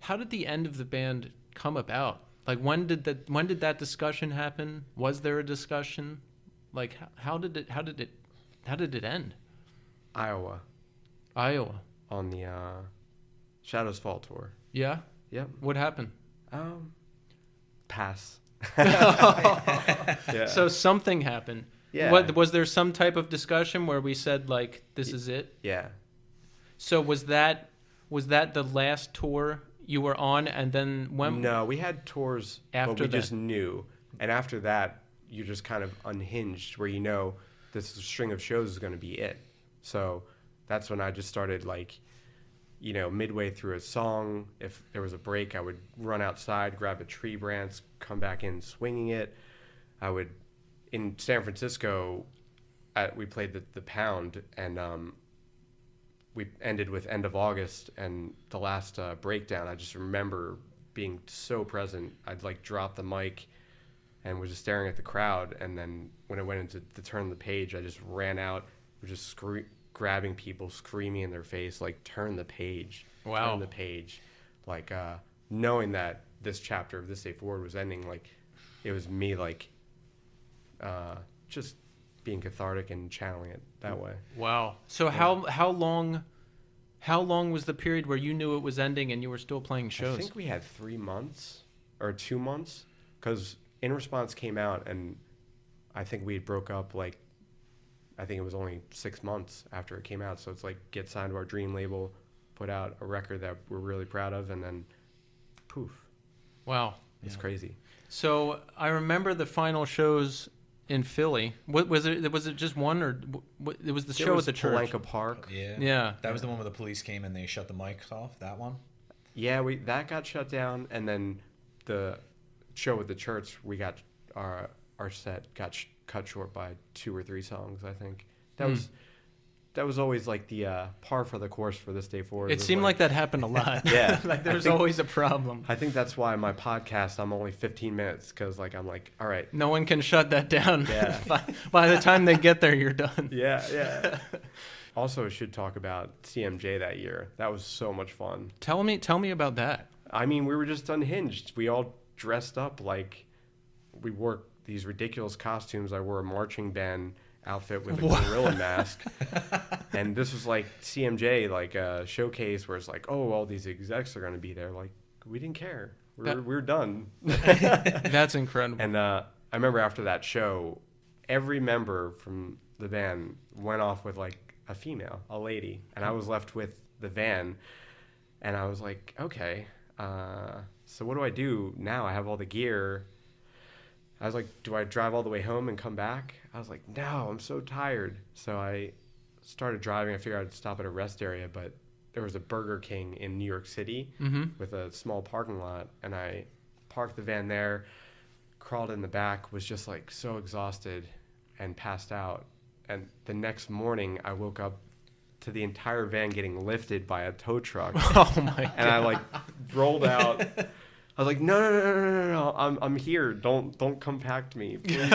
Speaker 1: did the end of the band come about? Like when did that discussion happen? Was there a discussion? Like how did it end?
Speaker 3: Iowa. On the Shadows Fall tour.
Speaker 1: Yeah?
Speaker 3: Yep.
Speaker 1: What happened?
Speaker 3: Pass.
Speaker 1: Yeah. So something happened.
Speaker 3: Yeah.
Speaker 1: Was there some type of discussion where we said like this is it?
Speaker 3: Yeah.
Speaker 1: So was that the last tour you were on, and then when?
Speaker 3: No, we had tours
Speaker 1: after
Speaker 3: but we just knew, and after that you're just kind of unhinged, where you know this string of shows is going to be it. So that's when I just started like, you know, midway through a song, if there was a break, I would run outside, grab a tree branch, come back in swinging it. In San Francisco, we played the Pound, and we ended with End of August, and the last breakdown, I just remember being so present. I'd like drop the mic and was just staring at the crowd, and then when it went into the turn the page, I just ran out, just grabbing people, screaming in their face, like, turn the page.
Speaker 1: Wow.
Speaker 3: Turn the page. Like, knowing that this chapter of This Day Forward was ending, like, it was me, like, just being cathartic and channeling it that way.
Speaker 1: Wow. So how long was the period where you knew it was ending and you were still playing shows?
Speaker 3: I think we had 3 months or 2 months, because In Response came out, and I think we broke up like, I think it was only 6 months after it came out. So it's like get signed to our dream label, put out a record that we're really proud of, and then poof.
Speaker 1: Wow.
Speaker 3: It's crazy.
Speaker 1: So I remember the final shows in Philly. What was it? Was it just one, or it was the show at the church?
Speaker 3: Palenka Park.
Speaker 2: Yeah. That was the one where the police came and they shut the mics off. That one.
Speaker 3: Yeah, that got shut down, and then the show at the church, we got our set got cut short by 2 or 3 songs. I think that was always like the par for the course for This Day Forward.
Speaker 1: It seemed like that happened a lot.
Speaker 3: Yeah,
Speaker 1: like there was always a problem.
Speaker 3: I think that's why my podcast, I'm only 15 minutes, because like I'm like, all right,
Speaker 1: no one can shut that down.
Speaker 3: Yeah.
Speaker 1: by the time they get there, you're done.
Speaker 3: Yeah. Also, I should talk about CMJ that year. That was so much fun.
Speaker 1: Tell me about that.
Speaker 3: I mean, we were just unhinged. We all dressed up like, we wore these ridiculous costumes. I wore a marching band outfit with a gorilla mask, and this was like CMJ, like a showcase where it's like, oh, all these execs are going to be there. Like, we didn't care. We're done.
Speaker 1: That's incredible.
Speaker 3: And I remember after that show, every member from the band went off with like a lady, and I was left with the van, and I was like, okay, so what do I do now? I have all the gear. I was like, do I drive all the way home and come back? I was like, no, I'm so tired. So I started driving. I figured I'd stop at a rest area, but there was a Burger King in New York City with a small parking lot, and I parked the van there, crawled in the back, was just like so exhausted and passed out. And the next morning I woke up to the entire van getting lifted by a tow truck.
Speaker 1: Oh my God.
Speaker 3: And I like rolled out. I was like, no, I'm here. Don't compact me, please.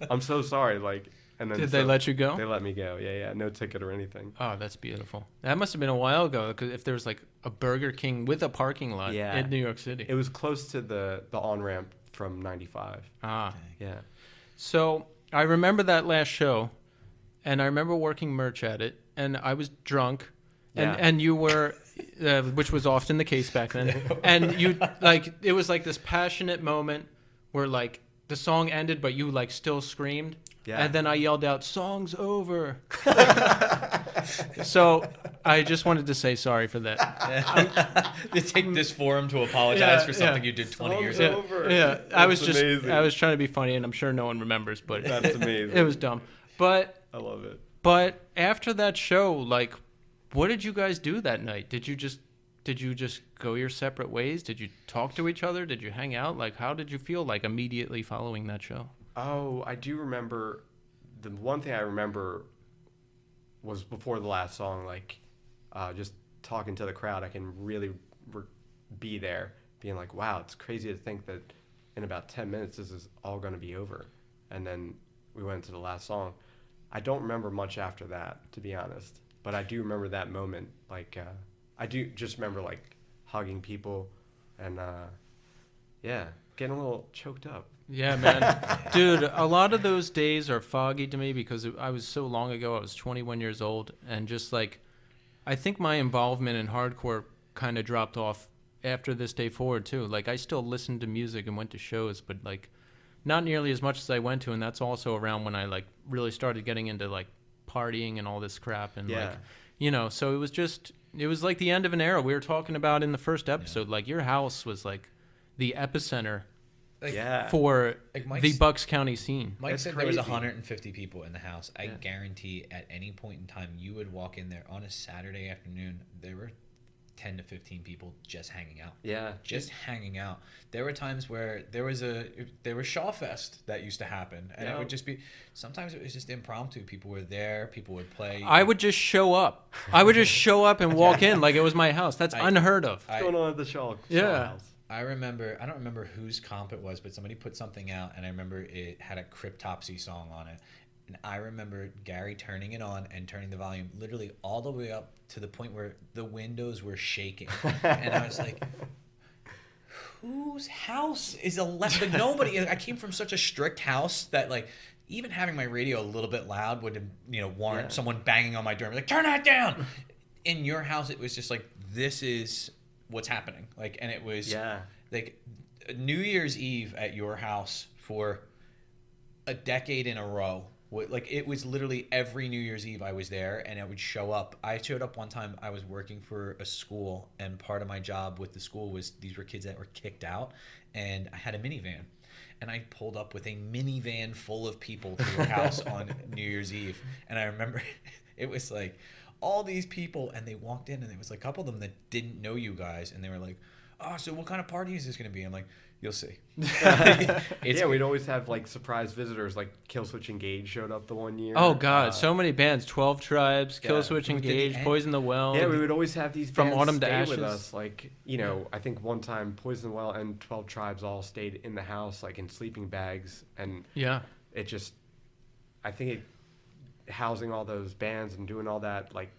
Speaker 3: I'm so sorry. Like, and then
Speaker 1: did they let you go?
Speaker 3: They let me go. Yeah, no ticket or anything.
Speaker 1: Oh, that's beautiful. That must have been a while ago, because if there was like a Burger King with a parking lot in New York City.
Speaker 3: It was close to the on ramp from 95.
Speaker 1: Ah,
Speaker 3: yeah.
Speaker 1: So I remember that last show, and I remember working merch at it, and I was drunk. And you were, which was often the case back then. And you like, it was like this passionate moment where like the song ended, but you like still screamed. Yeah. And then I yelled out, "Song's over." So I just wanted to say sorry for that.
Speaker 2: You take this forum to apologize for something you did 20 years ago.
Speaker 1: Yeah, I was trying to be funny, and I'm sure no one remembers, but
Speaker 3: that's amazing.
Speaker 1: It was dumb. But
Speaker 3: I love it.
Speaker 1: But after that show, like, what did you guys do that night? Did you just go your separate ways? Did you talk to each other? Did you hang out? Like, how did you feel like immediately following that show?
Speaker 3: Oh, I do remember. The one thing I remember was before the last song, like, just talking to the crowd. I can really be there, being like, wow, it's crazy to think that in about 10 minutes this is all going to be over. And then we went to the last song. I don't remember much after that, to be honest. But I do remember that moment. Like, I do just remember, like, hugging people and, getting a little choked up.
Speaker 1: Yeah, man. Dude, a lot of those days are foggy to me because I was so long ago. I was 21 years old. And just, like, I think my involvement in hardcore kind of dropped off after This Day Forward, too. Like, I still listened to music and went to shows, but, like, not nearly as much as I went to. And that's also around when I, like, really started getting into, like, partying and all this crap. And, like, you know, so it was like the end of an era. We were talking about in the first episode, like, your house was, like, the epicenter for the Bucks County scene.
Speaker 2: Mike said there was 150 people in the house. I guarantee at any point in time you would walk in there on a Saturday afternoon, there were 10 to 15 people just hanging out.
Speaker 3: Yeah.
Speaker 2: Just hanging out. There were times where there was Shawfest that used to happen. And it would just be, sometimes it was just impromptu. People were there. People would play.
Speaker 1: I would just show up. And walk in like it was my house. That's unheard of.
Speaker 3: What's going on at the Shaw house?
Speaker 2: I don't remember whose comp it was, but somebody put something out, and I remember it had a Cryptopsy song on it. And I remember Gary turning it on and turning the volume literally all the way up to the point where the windows were shaking. And I was like, whose house is like, nobody. I came from such a strict house that, like, even having my radio a little bit loud would, warrant someone banging on my door, like, turn that down. In your house, it was just like, this is what's happening. Like, and it was like New Year's Eve at your house for a decade in a row. Like, it was literally every New Year's Eve I was there, and I would show up. I showed up one time. I was working for a school, and part of my job with the school was these were kids that were kicked out, and I had a minivan. And I pulled up with a minivan full of people to your house on New Year's Eve. And I remember it was like all these people, and they walked in, and there was like a couple of them that didn't know you guys, and they were like, oh, so what kind of party is this going to be? I'm like, you'll see.
Speaker 3: We'd always have like surprise visitors, like Killswitch Engage showed up the one year.
Speaker 1: Oh God, so many bands: 12 Tribes, Killswitch Engage, Poison the Well.
Speaker 3: Yeah, we would always have these
Speaker 1: From
Speaker 3: bands
Speaker 1: Autumn to
Speaker 3: stay
Speaker 1: Ashes
Speaker 3: with us. Like, I think one time Poison the Well and 12 Tribes all stayed in the house, like in sleeping bags, and it just, I think housing all those bands and doing all that, like,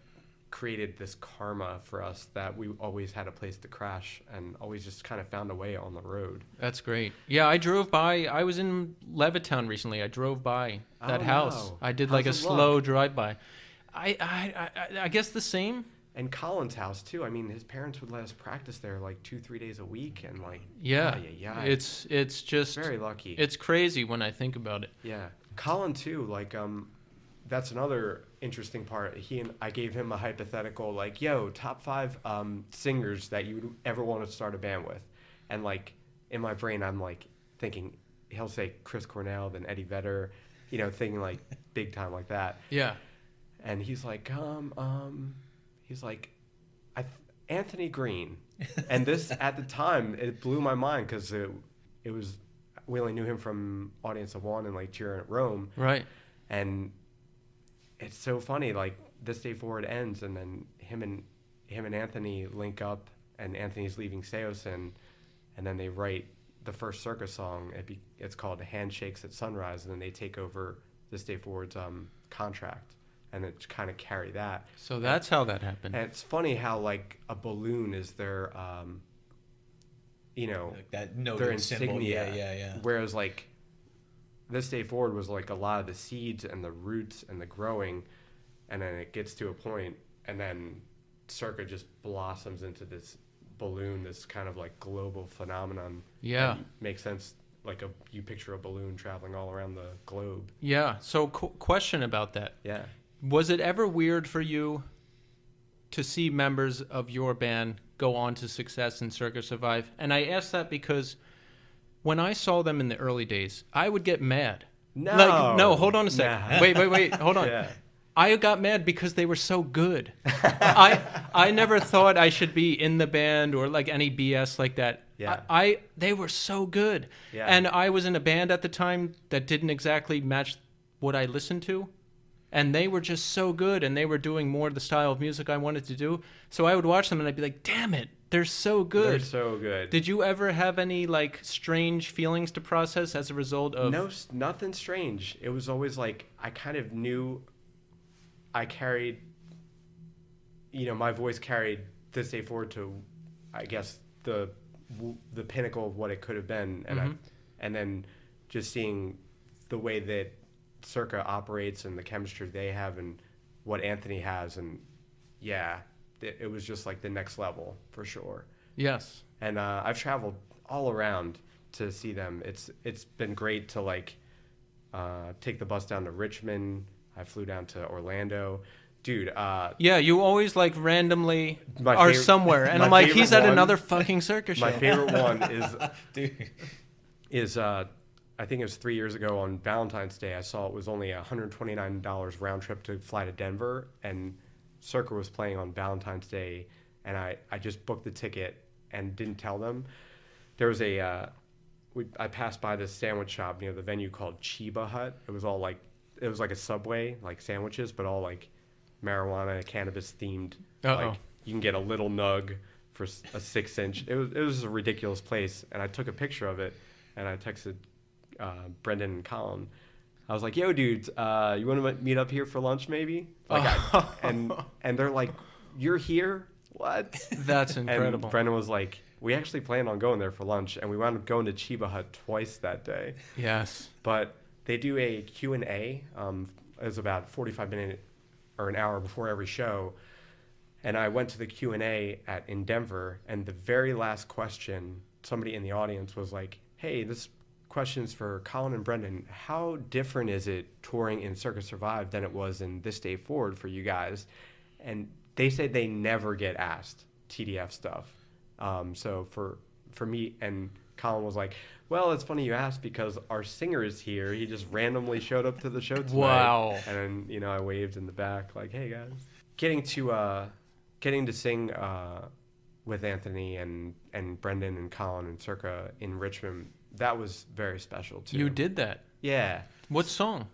Speaker 3: created this karma for us that we always had a place to crash and always just kind of found a way on the road.
Speaker 1: That's great. Yeah, I drove by. I was in Levittown recently. I drove by that house. I did like a slow drive-by. I guess the same.
Speaker 3: And Colin's house too. I mean, his parents would let us practice there like 2-3 days a week, and like
Speaker 1: it's just
Speaker 3: very lucky.
Speaker 1: It's crazy when I think about it.
Speaker 3: Yeah, Colin too. Like that's another interesting part. I gave him a hypothetical, like, yo, top 5 singers that you would ever want to start a band with. And like in my brain, I'm like thinking he'll say Chris Cornell, then Eddie Vedder, thinking like big time like that.
Speaker 1: Yeah.
Speaker 3: And he's like, Anthony Green. And this at the time, it blew my mind because it was, we only knew him from Audience of One and like Cheering at Rome.
Speaker 1: Right.
Speaker 3: And it's so funny, like This Day Forward ends, and then him and Anthony link up, and Anthony's leaving Seosin, and then they write the first CIRCA song. It's called Handshakes at Sunrise, and then they take over This Day Forward's contract, and it kind of carry that.
Speaker 1: So that's how that happened.
Speaker 3: And it's funny how like a balloon is their,
Speaker 2: like that note
Speaker 3: their
Speaker 2: insignia.
Speaker 3: Symbol.
Speaker 2: Yeah.
Speaker 3: Whereas like This Day Forward was like a lot of the seeds and the roots and the growing, and then it gets to a point, and then CIRCA just blossoms into this balloon, this kind of like global phenomenon.
Speaker 1: Yeah.
Speaker 3: Makes sense. Like you picture a balloon traveling all around the globe.
Speaker 1: Yeah. So question about that.
Speaker 3: Yeah.
Speaker 1: Was it ever weird for you to see members of your band go on to success in CIRCA Survive? And I ask that because when I saw them in the early days, I would get mad. No, hold on a sec. Nah. Wait, hold on. Yeah. I got mad because they were so good. I never thought I should be in the band or like any BS like that.
Speaker 3: Yeah.
Speaker 1: They were so good.
Speaker 3: Yeah.
Speaker 1: And I was in a band at the time that didn't exactly match what I listened to. And they were just so good, and they were doing more of the style of music I wanted to do. So I would watch them, and I'd be like, damn it, they're so good.
Speaker 3: They're so good.
Speaker 1: Did you ever have any, like, strange feelings to process as a result of...
Speaker 3: No, nothing strange. It was always like, I kind of knew I carried, my voice carried This Day Forward to, I guess, the pinnacle of what it could have been. And and then just seeing the way that CIRCA operates and the chemistry they have and what Anthony has, and it was just like the next level for sure.
Speaker 1: Yes.
Speaker 3: And I've traveled all around to see them. It's been great to like take the bus down to Richmond. I flew down to Orlando. Dude,
Speaker 1: you always like randomly are somewhere, and I'm like, he's at another fucking CIRCA show.
Speaker 3: My favorite one is I think it was 3 years ago on Valentine's Day. I saw it was only $129 round trip to fly to Denver, and CIRCA was playing on Valentine's Day, and I just booked the ticket and didn't tell them. There was I passed by this sandwich shop near the venue called Chiba Hut. It was like a Subway, like sandwiches, but all like marijuana, cannabis themed. Like you can get a little nug for a 6-inch. It was a ridiculous place, and I took a picture of it, and I texted Brendan and Colin. I was like, yo, dudes, you want to meet up here for lunch maybe? And they're like, you're here? What?
Speaker 1: That's incredible.
Speaker 3: And Brendan was like, we actually planned on going there for lunch, and we wound up going to Chiba Hut twice that day.
Speaker 1: Yes.
Speaker 3: But they do a Q&A. It was about 45 minutes or an hour before every show. And I went to the Q&A in Denver, and the very last question, somebody in the audience was like, hey, this question's for Colin and Brendan. How different is it touring in CIRCA SURVIVE than it was in This Day Forward for you guys? And they said they never get asked TDF stuff. So for me, and Colin was like, well, it's funny you asked because our singer is here. He just randomly showed up to the show tonight.
Speaker 1: Wow.
Speaker 3: And then, I waved in the back like, hey, guys. Getting to sing with Anthony and Brendan and Colin and CIRCA in Richmond, that was very special, too.
Speaker 1: You did that?
Speaker 3: Yeah.
Speaker 1: What song?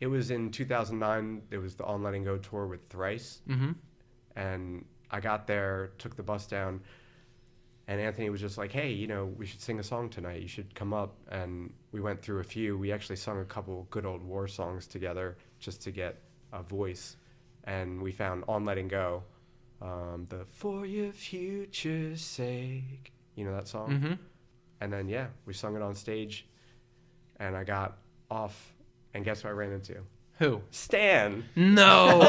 Speaker 3: It was in 2009. It was the On Letting Go tour with Thrice.
Speaker 1: Mm-hmm.
Speaker 3: And I got there, took the bus down, and Anthony was just like, hey, we should sing a song tonight. You should come up. And we went through a few. We actually sung a couple good old war songs together just to get a voice. And we found On Letting Go, the For Your Future's Sake, that song.
Speaker 1: Mm-hmm.
Speaker 3: And then, we sung it on stage. And I got off, and guess who I ran into?
Speaker 1: Who?
Speaker 3: Stan.
Speaker 1: No.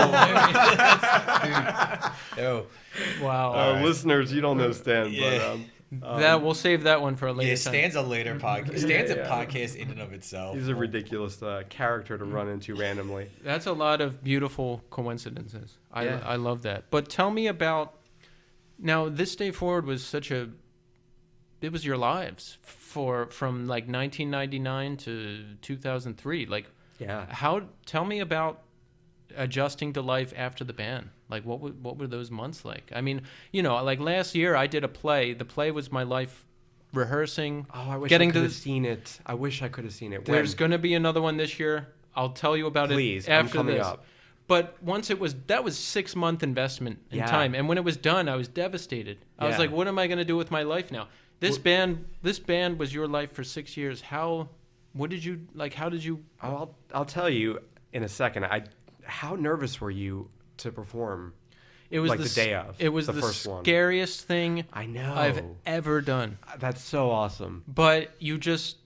Speaker 2: Oh,
Speaker 1: Wow.
Speaker 3: Listeners, you don't know Stan,
Speaker 2: Yeah.
Speaker 3: but
Speaker 1: We'll save that one for a later
Speaker 2: yeah,
Speaker 1: time.
Speaker 2: Stan's a later podcast. Stan's
Speaker 3: Yeah.
Speaker 2: a podcast in and of itself.
Speaker 3: he's a ridiculous character to run into randomly.
Speaker 1: That's a lot of beautiful coincidences.
Speaker 3: Yeah.
Speaker 1: I love that. But tell me about now. This Day Forward was it was your lives from like 1999 to 2003. Like,
Speaker 3: Yeah.
Speaker 1: Tell me about adjusting to life after the ban. Like, what were those months like? I mean, like last year I did a play. The play was my life, rehearsing.
Speaker 3: Oh, I wish
Speaker 1: getting
Speaker 3: I could
Speaker 1: to
Speaker 3: have seen it. I wish I could have seen it.
Speaker 1: There's
Speaker 3: When?
Speaker 1: going to be another one this year. I'll tell you about
Speaker 3: Please,
Speaker 1: it
Speaker 3: I'm
Speaker 1: after
Speaker 3: coming
Speaker 1: this.
Speaker 3: up.
Speaker 1: But once that was 6-month investment in
Speaker 3: Yeah.
Speaker 1: time, and when it was done, I was devastated. I was
Speaker 3: Yeah.
Speaker 1: like, "What am I going to do with my life now?" This band was your life for 6 years. How did you?
Speaker 3: I'll tell you in a second. How nervous were you to perform?
Speaker 1: It was
Speaker 3: like the day of.
Speaker 1: It was
Speaker 3: the
Speaker 1: the
Speaker 3: first one.
Speaker 1: scariest thing
Speaker 3: I know.
Speaker 1: I've ever done.
Speaker 3: That's so awesome.
Speaker 1: But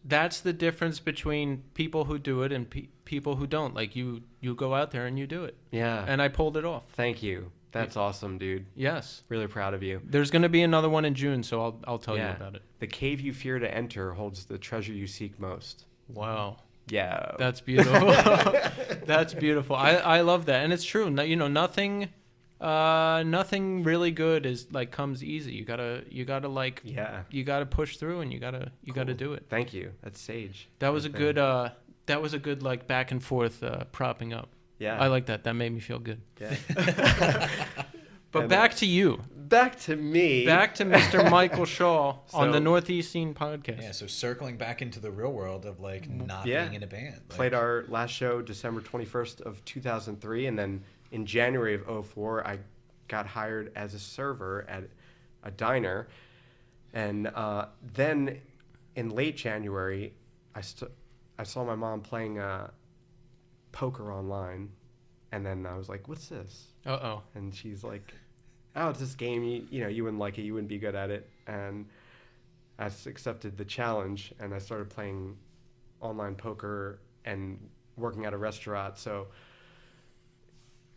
Speaker 1: that's the difference between people who do it and people who don't. Like you go out there and you do it.
Speaker 3: Yeah.
Speaker 1: And I pulled it off.
Speaker 3: Thank you. That's awesome, dude.
Speaker 1: Yes.
Speaker 3: Really proud of you.
Speaker 1: There's going to be another one in June, so I'll tell you about it.
Speaker 3: The cave you fear to enter holds the treasure you seek most.
Speaker 1: Wow.
Speaker 3: Yeah.
Speaker 1: That's beautiful. That's beautiful. I love that. And it's true. Nothing really good comes easy. You gotta like,
Speaker 3: Yeah.
Speaker 1: you gotta push through and you gotta do it.
Speaker 3: Thank you. That's sage.
Speaker 1: That was
Speaker 3: right
Speaker 1: that was a good like back and forth propping up.
Speaker 3: Yeah.
Speaker 1: I like that. That made me feel good.
Speaker 3: Yeah.
Speaker 1: But
Speaker 3: And
Speaker 1: back to you.
Speaker 3: Back to me.
Speaker 1: Back to Mr. Michael Shaw on
Speaker 3: So-
Speaker 1: the Northeast Scene podcast.
Speaker 2: Yeah, so circling back into the real world of like not
Speaker 3: Yeah.
Speaker 2: being in a band. Like,
Speaker 3: Played our last show December 21st of 2003, and then in January of 2004, I got hired as a server at a diner. And then in late January, I saw my mom playing poker online, and then I was like, what's this?
Speaker 1: Uh-oh.
Speaker 3: And she's like, oh, it's this game, you wouldn't like it, you wouldn't be good at it. And I just accepted the challenge, and I started playing online poker and working at a restaurant. So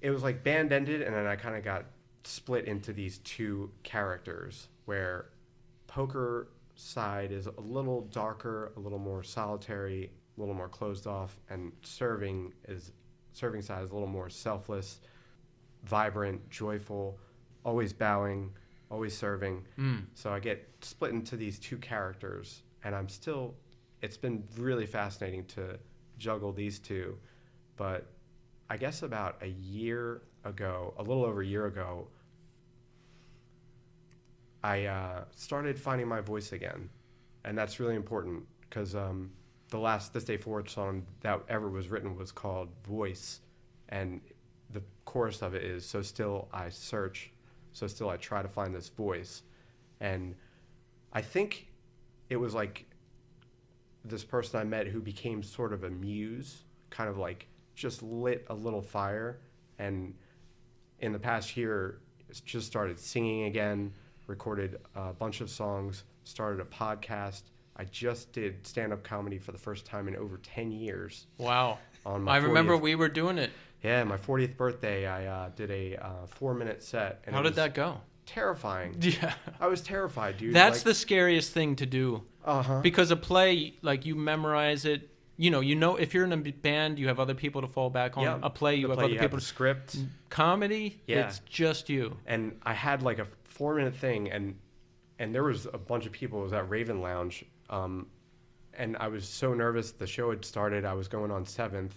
Speaker 3: it was like band ended, and then I kind of got split into these two characters, where poker side is a little darker, a little more solitary, a little more closed off, and serving side is a little more selfless, vibrant, joyful, always bowing, always serving. So I get split into these two characters, and it's been really fascinating to juggle these two. But I guess about a little over a year ago, I started finding my voice again. And that's really important because the last This Day Forward song that ever was written was called Voice. And the chorus of it is, so still I search, so still I try to find this voice. And I think it was like this person I met who became sort of a muse, kind of like just lit a little fire. And in the past year, just started singing again, recorded a bunch of songs, started a podcast. I just did stand-up comedy for the first time in over 10 years.
Speaker 1: Wow.
Speaker 3: On my
Speaker 1: I remember
Speaker 3: 40th
Speaker 1: we were doing it.
Speaker 3: Yeah, my 40th birthday, I did a 4-minute set. And
Speaker 1: How did that go?
Speaker 3: Terrifying.
Speaker 1: Yeah.
Speaker 3: I was terrified, dude.
Speaker 1: That's the scariest thing to do.
Speaker 3: Uh-huh.
Speaker 1: Because a play, like, you memorize it. You know, if you're in a band, you have other people to fall back on.
Speaker 3: Yep.
Speaker 1: A play, you have other people
Speaker 3: the script.
Speaker 1: Comedy,
Speaker 3: Yeah.
Speaker 1: it's just you.
Speaker 3: And I had like a 4-minute thing, and there was a bunch of people. It was at Raven Lounge, and I was so nervous. The show had started. I was going on 7th,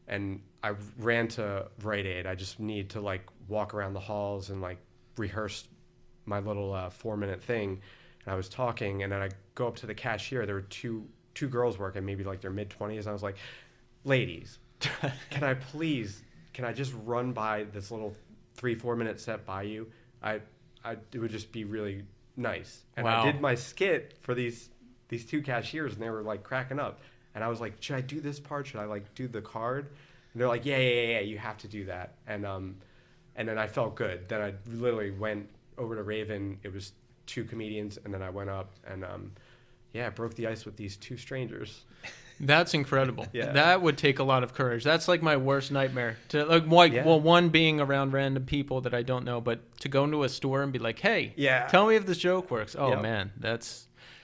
Speaker 3: and I ran to Rite Aid. I just need to like walk around the halls and like rehearse my little 4-minute thing. And I was talking, and then I go up to the cashier. There were two girls working, maybe like their mid-20s. I was like, ladies, can I just run by this little 3-4 minute set by you? It would just be really nice. And
Speaker 1: Wow.
Speaker 3: I did my skit for these 2 cashiers, and they were like cracking up. And I was like, should I do this part? Should I like do the card? And they're like, yeah, you have to do that. And then I felt good. Then I literally went over to Raven. It was 2 comedians, and then I went up and I broke the ice with these 2 strangers.
Speaker 1: That's incredible.
Speaker 3: Yeah.
Speaker 1: That would take a lot of courage. That's like my worst nightmare. To one being around random people that I don't know, but to go into a store and be like, "Hey, tell me if this joke works." Oh man,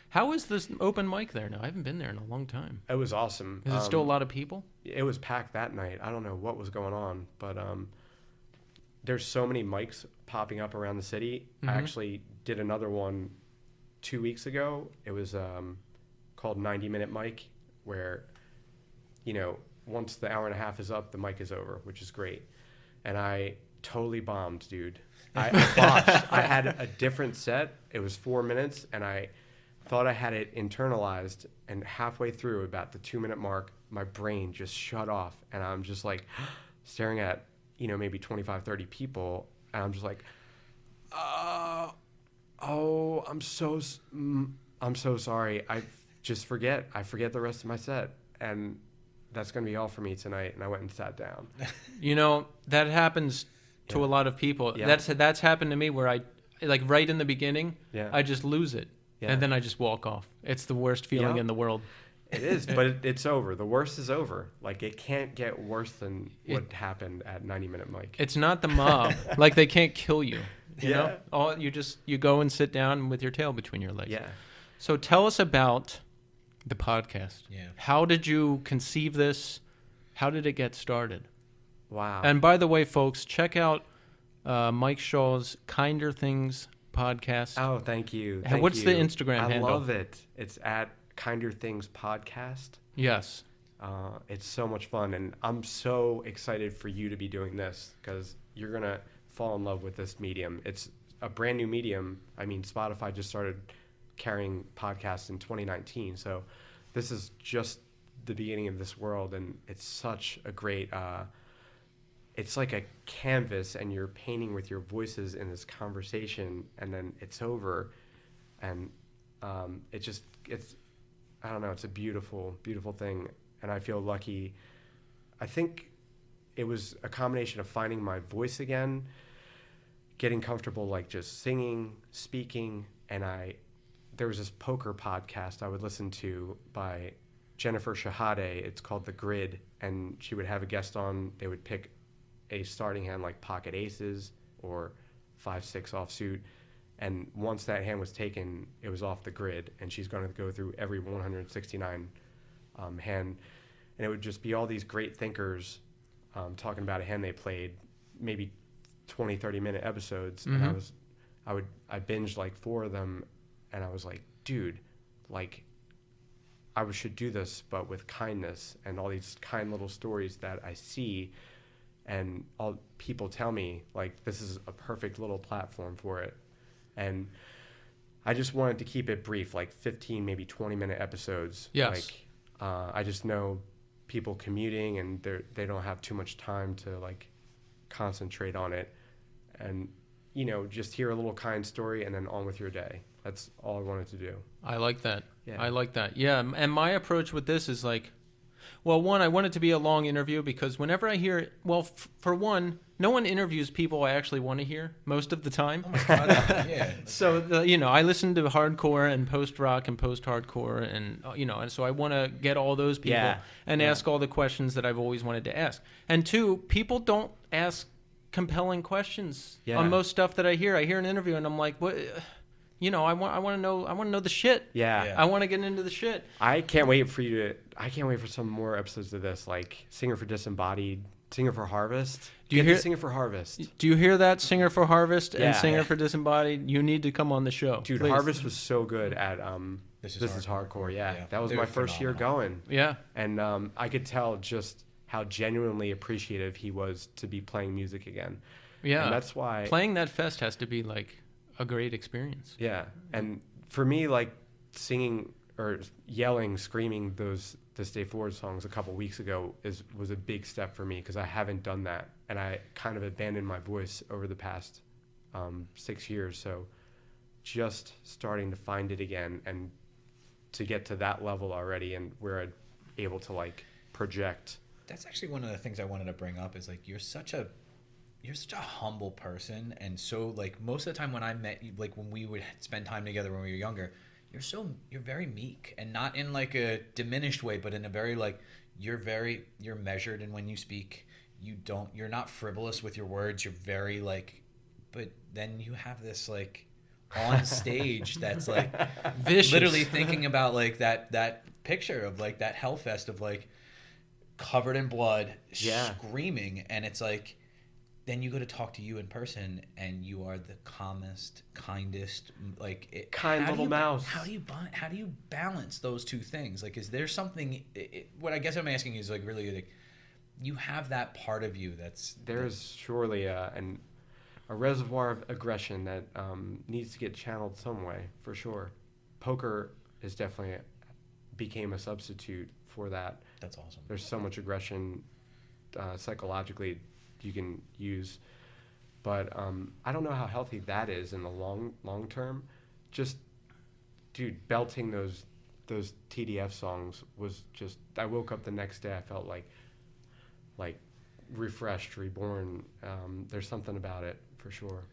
Speaker 1: how is this open mic there now? I haven't been there in a long time.
Speaker 3: It was awesome.
Speaker 1: Is it still a lot of people?
Speaker 3: It was packed that night. I don't know what was going on, but there's so many mics popping up around the city.
Speaker 1: Mm-hmm.
Speaker 3: I actually did another one 2 weeks ago. It was called 90-minute mic, where, once the hour and a half is up, the mic is over, which is great. And I totally bombed, dude. I botched. I had a different set. It was 4 minutes, and I thought I had it internalized. And halfway through, about the 2-minute mark, my brain just shut off. And I'm just like staring at, maybe 25, 30 people. And I'm just like, I'm so sorry. I forget the rest of my set, and that's going to be all for me tonight. And I went and sat down.
Speaker 1: That happens to a lot of people.
Speaker 3: Yeah.
Speaker 1: That's happened to me where I, like, right in the beginning, I just lose it.
Speaker 3: Yeah.
Speaker 1: And then I just walk off. It's the worst feeling in the world.
Speaker 3: It is, but it's over. The worst is over. Like, it can't get worse than what happened at 90-minute mic.
Speaker 1: It's not the mob. Like, they can't kill you. You know? You go and sit down with your tail between your legs.
Speaker 3: Yeah.
Speaker 1: So tell us about the podcast.
Speaker 2: Yeah.
Speaker 1: How did you conceive this? How did it get started?
Speaker 3: Wow.
Speaker 1: And by the way, folks, check out Mike Shaw's Kinder Things podcast.
Speaker 3: Oh, thank you.
Speaker 1: What's the Instagram handle?
Speaker 3: I love it. It's at Kinder Things Podcast.
Speaker 1: Yes.
Speaker 3: It's so much fun, and I'm so excited for you to be doing this, because you're going to fall in love with this medium. It's a brand new medium. I mean, Spotify just started carrying podcasts in 2019, so this is just the beginning of this world, and it's such a great it's like a canvas, and you're painting with your voices in this conversation, and then it's over, and it's I don't know, it's a beautiful thing, and I feel lucky. I think it was a combination of finding my voice again, getting comfortable like just singing, speaking, and there was this poker podcast I would listen to by Jennifer Shahade. It's called The Grid, and she would have a guest on. They would pick a starting hand like pocket aces or 5-6 offsuit, and once that hand was taken, it was off the grid, and she's going to go through every 169 hand, and it would just be all these great thinkers talking about a hand they played, maybe 20-30 minute episodes.
Speaker 1: Mm-hmm.
Speaker 3: And I binged like 4 of them, and I was like, dude, like, I should do this, but with kindness and all these kind little stories that I see, and all people tell me, like, this is a perfect little platform for it. And I just wanted to keep it brief, like 15, maybe 20-minute episodes.
Speaker 1: Yes.
Speaker 3: Like, I just know people commuting, and they don't have too much time to like concentrate on it, and just hear a little kind story and then on with your day. That's all I wanted to do.
Speaker 1: I like that.
Speaker 3: Yeah.
Speaker 1: I like that. Yeah. And my approach with this is like, Well, one, I want it to be a long interview because whenever I hear, for one, no one interviews people I actually want to hear most of the time.
Speaker 2: Oh my God. Yeah.
Speaker 1: So, I listen to hardcore and post-rock and post-hardcore and, and so I want to get all those people and ask all the questions that I've always wanted to ask. And two, people don't ask compelling questions on most stuff that I hear. I hear an interview and I'm like, what? I want to know the shit.
Speaker 3: Yeah.
Speaker 1: I want to get into the shit.
Speaker 3: I can't wait for some more episodes of this, like Singer for Disembodied, Singer for Harvest.
Speaker 1: Do you hear
Speaker 3: Singer for Harvest?
Speaker 1: Do you hear that? Singer for Harvest and Singer for Disembodied. You need to come on the show,
Speaker 3: dude.
Speaker 1: Please.
Speaker 3: Harvest was so good at This is hardcore. Yeah. That was my first year going.
Speaker 1: Yeah,
Speaker 3: and I could tell just how genuinely appreciative he was to be playing music again.
Speaker 1: Yeah,
Speaker 3: and that's why
Speaker 1: playing that fest has to be like a great experience.
Speaker 3: Yeah, and for me, like singing or yelling, screaming those This Day Forward songs a couple weeks ago was a big step for me because I haven't done that, and I kind of abandoned my voice over the past 6 years. So just starting to find it again and to get to that level already, and where I'm able to like project.
Speaker 2: That's actually one of the things I wanted to bring up is like you're such a humble person, and so like most of the time when I met you, like when we would spend time together when we were younger, you're very meek, and not in like a diminished way, but in a very like you're measured in when you speak. You're not frivolous with your words. You're very like, but then you have this like on stage that's like
Speaker 1: vicious.
Speaker 2: Literally thinking about like that picture of like that hellfest of like covered in blood, screaming, and it's like. Then you go to talk to you in person, and you are the calmest, kindest, like
Speaker 3: kind little mouse.
Speaker 2: How do you balance those two things? Like, is there something? What I guess I'm asking is like really like, you have that part of you
Speaker 3: there's surely a reservoir of aggression that needs to get channeled some way for sure. Poker is definitely became a substitute for that.
Speaker 2: That's awesome.
Speaker 3: There's so much aggression psychologically you can use, but I don't know how healthy that is in the long term. Just dude, belting those TDF songs was just, I woke up the next day, I felt like refreshed, reborn. There's something about it for sure.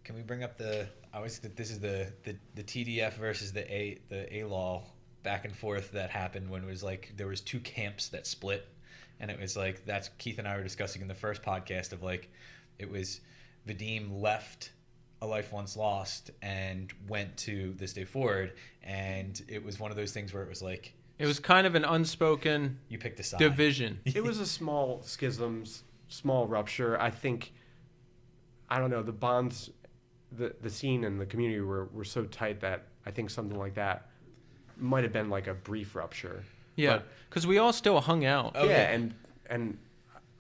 Speaker 2: Can we bring up I always think this is the TDF versus the A-Law back and forth that happened when it was like there was two camps that split. And it was like, that's Keith and I were discussing in the first podcast of like, it was Vadim left A Life Once Lost and went to This Day Forward. And it was one of those things where it was like.
Speaker 1: It was kind of an unspoken
Speaker 2: you picked a side.
Speaker 1: Division.
Speaker 3: It was a small schism, small rupture. I think, I don't know, the bonds, the scene and the community were so tight that I think something like that might have been like a brief rupture.
Speaker 1: Yeah, because we all still hung out.
Speaker 3: Oh, yeah, and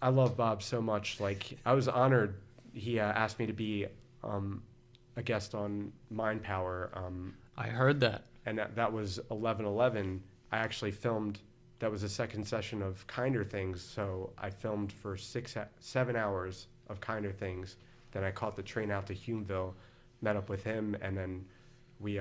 Speaker 3: I love Bob so much. Like, I was honored. He asked me to be a guest on Mind Power.
Speaker 1: I heard that.
Speaker 3: And that was 11/11. I actually filmed. That was the second session of Kinder Things. So I filmed for 7 hours of Kinder Things. Then I caught the train out to Humeville, met up with him, and then we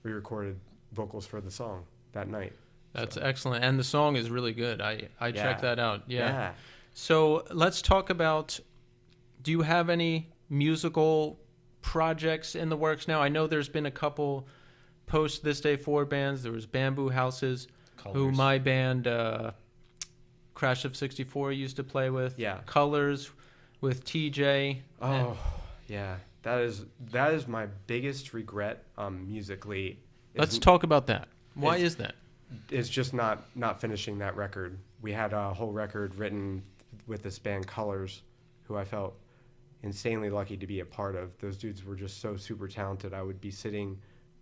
Speaker 3: recorded vocals for the song that night.
Speaker 1: That's excellent. And the song is really good. I checked that out.
Speaker 3: Yeah.
Speaker 1: So let's talk about, do you have any musical projects in the works now? I know there's been a couple post This Day Forward bands. There was Bamboo Houses,
Speaker 2: Colors.
Speaker 1: who my band Crash of 64 used to play with.
Speaker 3: Yeah.
Speaker 1: Colors with TJ.
Speaker 3: Oh, yeah. That is my biggest regret musically.
Speaker 1: Let's talk about that. Why is that?
Speaker 3: It's just not finishing that record. We had a whole record written with this band Colors, who I felt insanely lucky to be a part of. Those dudes were just so super talented. I would be sitting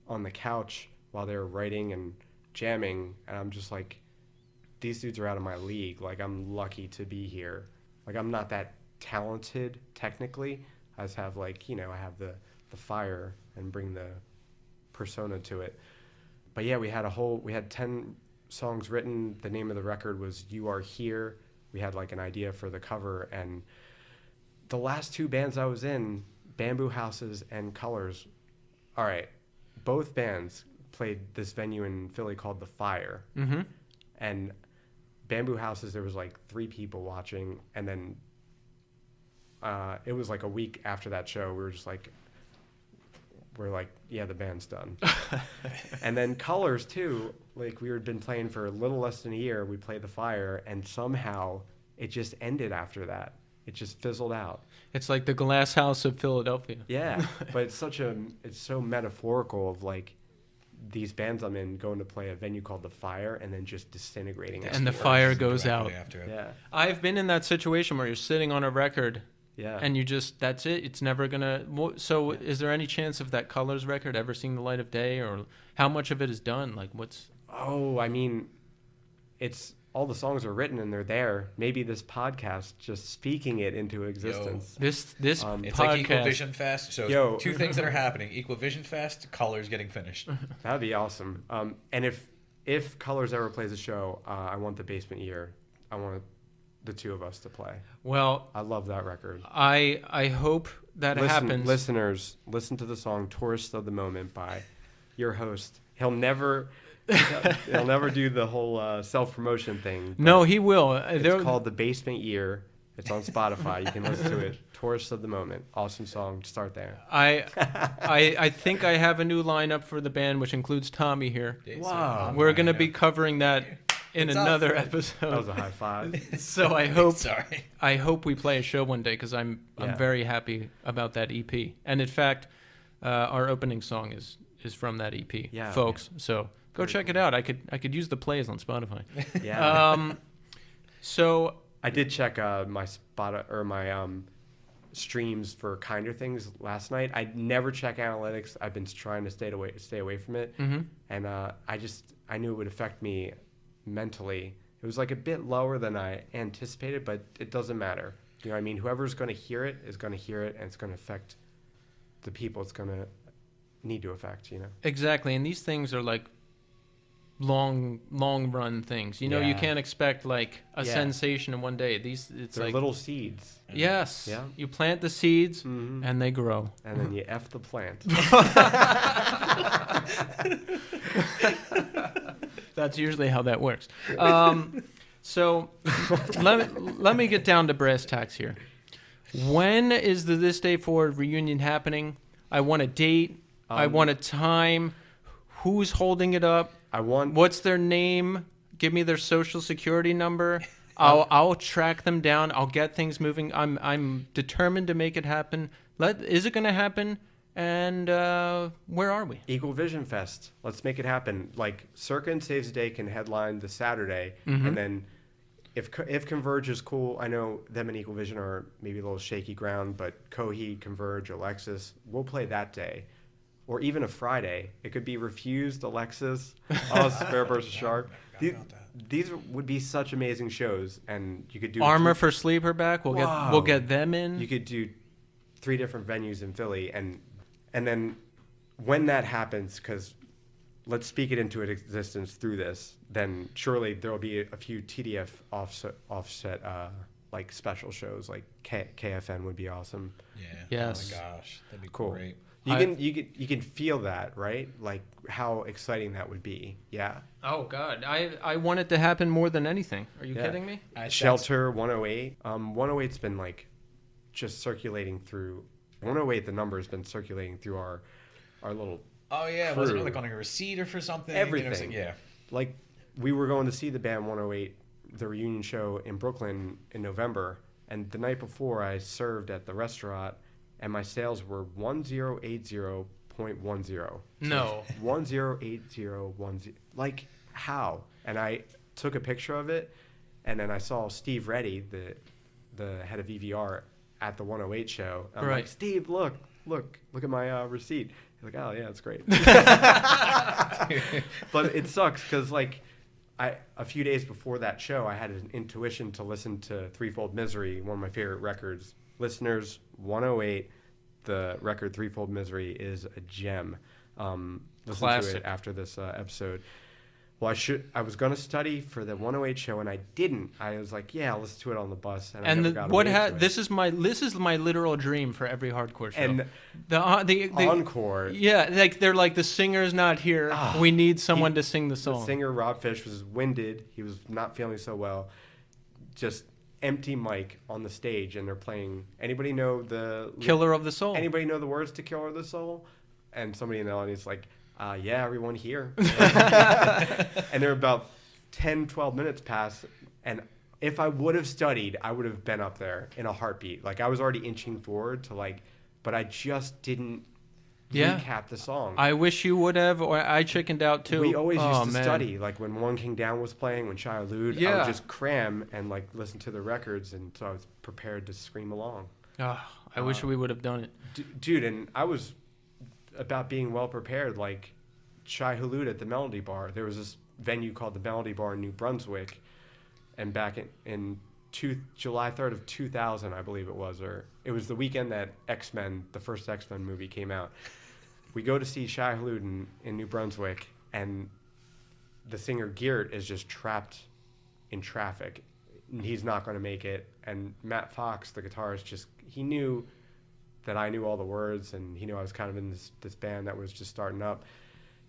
Speaker 3: on the couch while they were writing and jamming, and I'm just like, these dudes are out of my league. Like, I'm lucky to be here. Like, I'm not that talented technically. I just have I have the fire and bring the persona to it. But yeah, we had 10 songs written. The name of the record was You Are Here. We had like an idea for the cover, and the last two bands I was in, Bamboo Houses and Colors, all right, both bands played this venue in Philly called The Fire.
Speaker 1: Mm-hmm.
Speaker 3: And Bamboo Houses, there was like 3 people watching, and then it was like a week after that show, we're like, yeah, the band's done. And then Colors too, like we had been playing for a little less than a year. We played The Fire, and somehow it just ended after that. It just fizzled out.
Speaker 1: It's like the Glass House of Philadelphia.
Speaker 3: Yeah, but it's so metaphorical of like these bands I'm in going to play a venue called The Fire and then just disintegrating.
Speaker 1: And the fire goes out.
Speaker 2: After it.
Speaker 3: Yeah.
Speaker 1: I've been in that situation where you're sitting on a record.
Speaker 3: Yeah.
Speaker 1: And you just, that's it. It's never going to. So is there any chance of that Colors record ever seeing the light of day, or how much of it is done? Like what's.
Speaker 3: Oh, I mean, it's all the songs are written and they're there. Maybe this podcast just speaking it into existence.
Speaker 1: This
Speaker 2: It's
Speaker 1: podcast.
Speaker 2: like Equal Vision Fest. So
Speaker 3: Yo.
Speaker 2: 2 things that are happening: Equal Vision Fest, Colors getting finished.
Speaker 3: That'd be awesome. And if Colors ever plays a show, I want the Basement Year. I want the 2 of us to play.
Speaker 1: Well,
Speaker 3: I love that record.
Speaker 1: I hope that happens.
Speaker 3: Listeners, listen to the song "Tourist of the Moment" by your host. He'll never do the whole self-promotion thing.
Speaker 1: No, he will.
Speaker 3: It's called The Basement Year. It's on Spotify. You can listen to it. Tourist of the Moment. Awesome song. Start there.
Speaker 1: I think I have a new lineup for the band, which includes Tommy here.
Speaker 3: Wow.
Speaker 1: We're going to be covering that in
Speaker 2: It's
Speaker 1: another
Speaker 2: up.
Speaker 1: episode.
Speaker 3: That was a high five.
Speaker 1: So I hope
Speaker 2: Sorry.
Speaker 1: I hope we play a show one day, because I'm
Speaker 3: Yeah.
Speaker 1: very happy about that EP. And in fact, our opening song is from that EP,
Speaker 3: Yeah.
Speaker 1: folks. So go check it out. I could use the plays on Spotify.
Speaker 3: Yeah.
Speaker 1: So
Speaker 3: I did check my streams for Kinder Things last night. I never check analytics. I've been trying to stay away from it.
Speaker 1: Mm-hmm.
Speaker 3: And I knew it would affect me mentally. It was like a bit lower than I anticipated, but it doesn't matter. You know what I mean? Whoever's going to hear it is going to hear it, and it's going to affect the people it's going to need to affect, you know?
Speaker 1: exactly, and these things are like long run things. You know, you
Speaker 3: Yeah.
Speaker 1: can't expect like a
Speaker 3: Yeah.
Speaker 1: sensation in one day. It's
Speaker 3: They're
Speaker 1: like
Speaker 3: little seeds,
Speaker 1: yes,
Speaker 3: Yeah.
Speaker 1: you plant the seeds
Speaker 3: Mhm.
Speaker 1: and they grow.
Speaker 3: and then you F the plant.
Speaker 1: That's usually how that works. So let me get down to brass tacks here. When is the This Day Forward reunion happening? I want a date. I want a time. Who's holding it up? What's their name? Give me their social security number. I'll track them down. I'll get things moving. I'm determined to make it happen. Is it going to happen? And where are we?
Speaker 3: Equal Vision Fest. Let's make it happen. Like CIRCA and Saves the Day can headline the Saturday,
Speaker 1: Mhm.
Speaker 3: and then if Converge is cool, I know them and Equal Vision are maybe a little shaky ground, but Coheed, Converge, Alexis, we'll play that day, or even a Friday. It could be Refused, Alexis, Spare versus Shark. These would be such amazing shows, and you could do
Speaker 1: Armor for Sleeperback. We'll get them in.
Speaker 3: You could do 3 different venues in Philly, and then when that happens, because let's speak it into existence through this, then surely there will be a few TDF offset like special shows, like KFN would be awesome.
Speaker 2: Yeah.
Speaker 1: Yes.
Speaker 2: Oh my gosh, that'd be
Speaker 3: Cool.
Speaker 2: great.
Speaker 3: You can feel that, right? Like how exciting that would be. Yeah.
Speaker 1: Oh God, I want it to happen more than anything. Are you
Speaker 3: Yeah.
Speaker 1: kidding me?
Speaker 3: Shelter 108. 108's been like just circulating through 108. The number has been circulating through our little.
Speaker 2: Oh yeah, was it
Speaker 3: crew.
Speaker 2: like on a receipt or for something?
Speaker 3: Everything.
Speaker 2: Yeah.
Speaker 3: Like we were going to see the band 108, the reunion show in Brooklyn in November, and the night before I served at the restaurant, and my sales were 1080.10.
Speaker 1: No.
Speaker 3: 108010. Like how? And I took a picture of it, and then I saw Steve Reddy, the head of EVR, at the 108 show. I'm
Speaker 1: Right.
Speaker 3: like, Steve, look at my receipt. He's like, oh yeah, it's great. But it sucks because like a few days before that show, I had an intuition to listen to Threefold Misery, one of my favorite records. Listeners, 108, the record Threefold Misery is a gem. Listen
Speaker 1: Classic.
Speaker 3: to it after this episode. well, I was going to study for the 108 show, and I didn't. I was like, yeah, I'll listen to it on the bus. And I never got around to it.
Speaker 1: This is my literal dream for every hardcore show.
Speaker 3: And
Speaker 1: the
Speaker 3: encore.
Speaker 1: Yeah, like they're like, the singer's not here. We need someone to sing the song.
Speaker 3: The singer, Rob Fish, was winded. He was not feeling so well. Just empty mic on the stage, and they're playing. Anybody know the
Speaker 1: Killer of the Soul?
Speaker 3: Anybody know the words to Killer of the Soul? And somebody in the audience like, yeah, everyone here. And there were about 10, 12 minutes past, and if I would have studied, I would have been up there in a heartbeat. Like, I was already inching forward to like, but I just didn't recap the song.
Speaker 1: I wish you would have, or I chickened out too.
Speaker 3: We always used to study. Like, when One King Down was playing, when Shia Lude, I would just cram and like listen to the records, and so I was prepared to scream along.
Speaker 1: I wish we would have done it.
Speaker 3: Dude, and I was about being well prepared. Like, Shai Hulud at the Melody Bar. There was this venue called the Melody Bar in New Brunswick, and back in July 3rd of 2000, I believe it was, or it was the weekend that X-Men, the first X-Men movie, came out. We go to see Shai Hulud in New Brunswick, and the singer Geert is just trapped in traffic. He's not going to make it, and Matt Fox, the guitarist, he knew that I knew all the words, and he knew I was kind of in this band that was just starting up.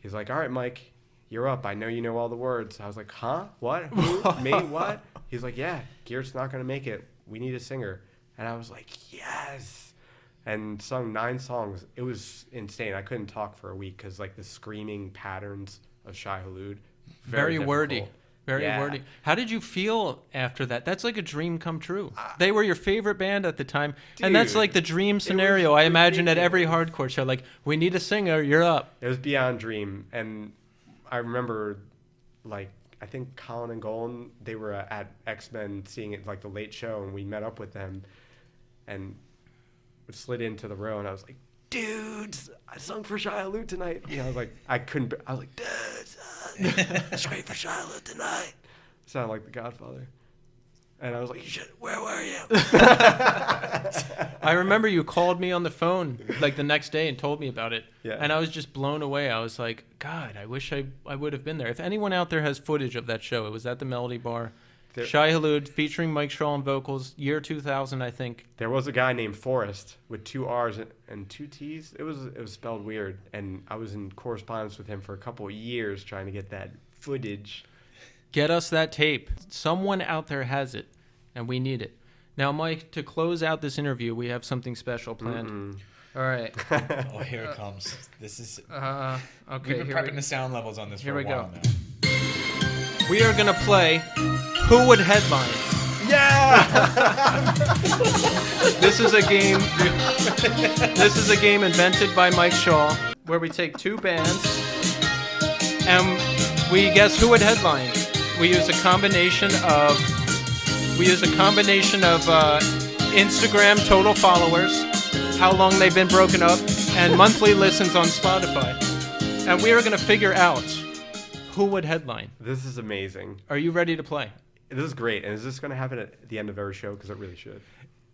Speaker 3: He's like, all right, Mike, you're up. I know you know all the words. I was like, huh? What? Who? Me? What? He's like, yeah, Geert's not going to make it. We need a singer. And I was like, yes. And sung 9 songs. It was insane. I couldn't talk for a week because, like, the screaming patterns of Shai Hulud.
Speaker 1: Very wordy. Very wordy. How did you feel after that? That's like a dream come true. They were your favorite band at the time. Dude, and that's like the dream scenario I imagine at every hardcore show. Like, we need a singer, you're up.
Speaker 3: It was beyond dream. And I remember, like, I think Colin and Golan, they were at X-Men seeing it, like, the late show, and we met up with them and slid into the row, and I was like, dudes, I sung for Shia Hulud tonight. You know, I was like, I was like, dudes, it's great for Shia Hulud tonight. Sounded like the Godfather. And I was like, where were you?
Speaker 1: I remember you called me on the phone like the next day and told me about it.
Speaker 3: Yeah.
Speaker 1: And I was just blown away. I was like, God, I wish I would have been there. If anyone out there has footage of that show, it was at the Melody Bar. Shai Hulud featuring Mike Shaw on vocals, year 2000, I think.
Speaker 3: There was a guy named Forrest with 2 R's and 2 T's. It was spelled weird, and I was in correspondence with him for a couple of years trying to get that footage.
Speaker 1: Get us that tape. Someone out there has it, and we need it. Now, Mike, to close out this interview, we have something special planned. All right.
Speaker 2: Oh, here it comes. This is...
Speaker 1: okay.
Speaker 2: We've been prepping the sound levels on this for a while now.
Speaker 1: We are going to play Who Would Headline?
Speaker 3: Yeah!
Speaker 1: This is a game. This is a game invented by Mike Shaw, where we take 2 bands and we guess who would headline. We use a combination of Instagram total followers, how long they've been broken up, and monthly listens on Spotify. And we are going to figure out who would headline.
Speaker 3: This is amazing.
Speaker 1: Are you ready to play?
Speaker 3: This is great. And is this going to happen at the end of every show? Because it really should.